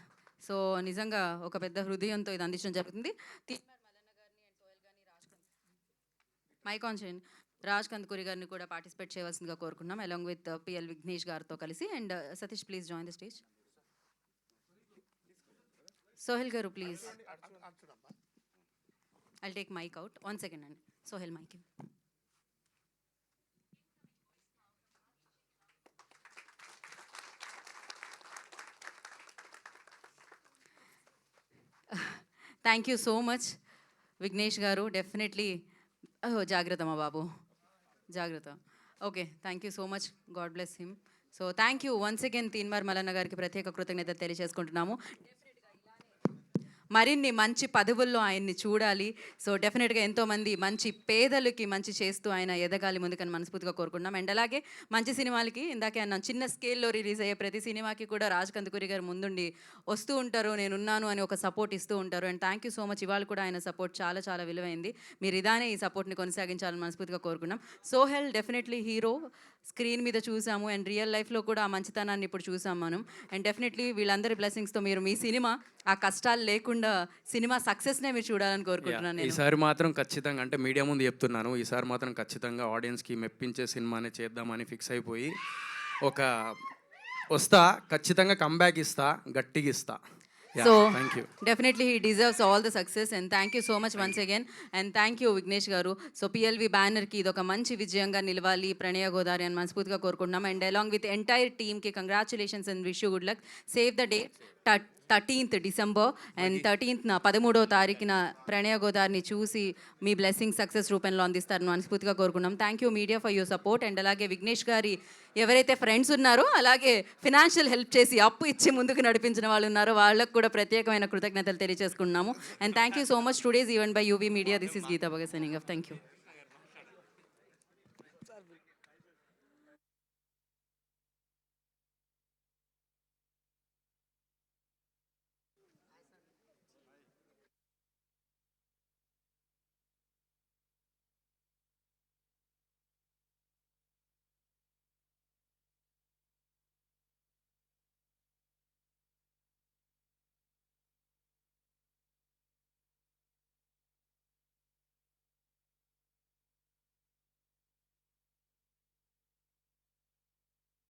So నిజంగా ఒక పెద్ద హృదయంతో ఇది అందించడం జరుగుతుంది. మైక్ ఆన్ చేయండి. రాజ్ కందుకూరి గారిని కూడా పార్టిసిపేట్ చేయవలసిందిగా కోరుకున్నాం అలాంగ్ విత్ పిఎల్ విఘ్నేష్ గారితో కలిసి. And Satish please join the stage. Sohel గారు please. I'll take mike out. 1 second అండి. Sohel mike. Thank you so much Vignesh గారు. డెఫినెట్లీ జాగ్రత్త మా బాబు, జాగ్రత్త. Okay, thank you so much. God bless him. So thank you once again Teenmar Mallanna గారికి ప్రత్యేక కృతజ్ఞత తెలియజేసుకుంటున్నాము. మరిన్ని మంచి పదవుల్లో ఆయన్ని చూడాలి. సో డెఫినెట్గా ఎంతోమంది మంచి పేదలకి మంచి చేస్తూ ఆయన ఎదగాలి ముందుకని మనస్ఫూర్తిగా కోరుకుంటున్నాం. అండ్ అలాగే మంచి సినిమాలకి ఇందాకే అన్న చిన్న స్కేల్లో రిలీజ్ అయ్యే ప్రతి సినిమాకి కూడా రాజ్ కందుకూరి గారు ముందుండి వస్తూ ఉంటారు, నేనున్నాను అని ఒక సపోర్ట్ ఇస్తూ ఉంటారు. And thank you so much. ఇవాళ కూడా ఆయన సపోర్ట్ చాలా చాలా విలువైంది. మీరు ఇదానే ఈ సపోర్ట్ని కొనసాగించాలని మనస్ఫూర్తిగా కోరుకున్నాం. సోహెల్ డెఫినెట్లీ హీరో, స్క్రీన్ మీద చూసాము అండ్ రియల్ లైఫ్లో కూడా ఆ మంచితనాన్ని ఇప్పుడు చూసాం మనం. అండ్ డెఫినెట్లీ వీళ్ళందరి బ్లెస్సింగ్స్తో మీరు మీ సినిమా ఆ కష్టాలు లేకుండా సినిమా సక్సెస్నే మీరు చూడాలని కోరుకుంటున్నాను నేను. ఈసారి మాత్రం ఖచ్చితంగా, అంటే మీడియా ముందు చెప్తున్నాను, ఈసారి మాత్రం ఖచ్చితంగా ఆడియన్స్కి మెప్పించే సినిమానే చేద్దామని ఫిక్స్ అయిపోయి ఖచ్చితంగా కంబ్యాక్ ఇస్తా, గట్టిగా ఇస్తా. So thank you. Definitely he deserves all the success and thank you so much once again. And thank you Vignesh గారు. సో పిఎల్వి బ్యానర్కి ఇది ఒక మంచి విజయంగా నిలవాలి ప్రణయ గోదావరి అని మనస్ఫూర్తిగా కోరుకుంటున్నాం. అండ్ అలాంగ్ విత్ ఎంటైర్ టీమ్కి congratulations and wish you good luck. Save the day 13th December and 13th 13వ తారీఖున ప్రణయ గోదావరిని చూసి మీ బ్లెస్సింగ్ సక్సెస్ రూపంలో అందిస్తారని మనస్ఫూర్తిగా కోరుకున్నాం. Thank you media for your support. And అలాగే విఘ్నేష్ గారి ఎవరైతే ఫ్రెండ్స్ ఉన్నారో అలాగే ఫినాన్షియల్ హెల్ప్ చేసి అప్పు ఇచ్చి ముందుకు నడిపించిన వాళ్ళు ఉన్నారో వాళ్ళకు కూడా ప్రత్యేకమైన కృతజ్ఞతలు తెలియజేసుకున్నాము. And thank you so much. Today's event by UV media. This is Geeta Bhagat signing off. Thank you.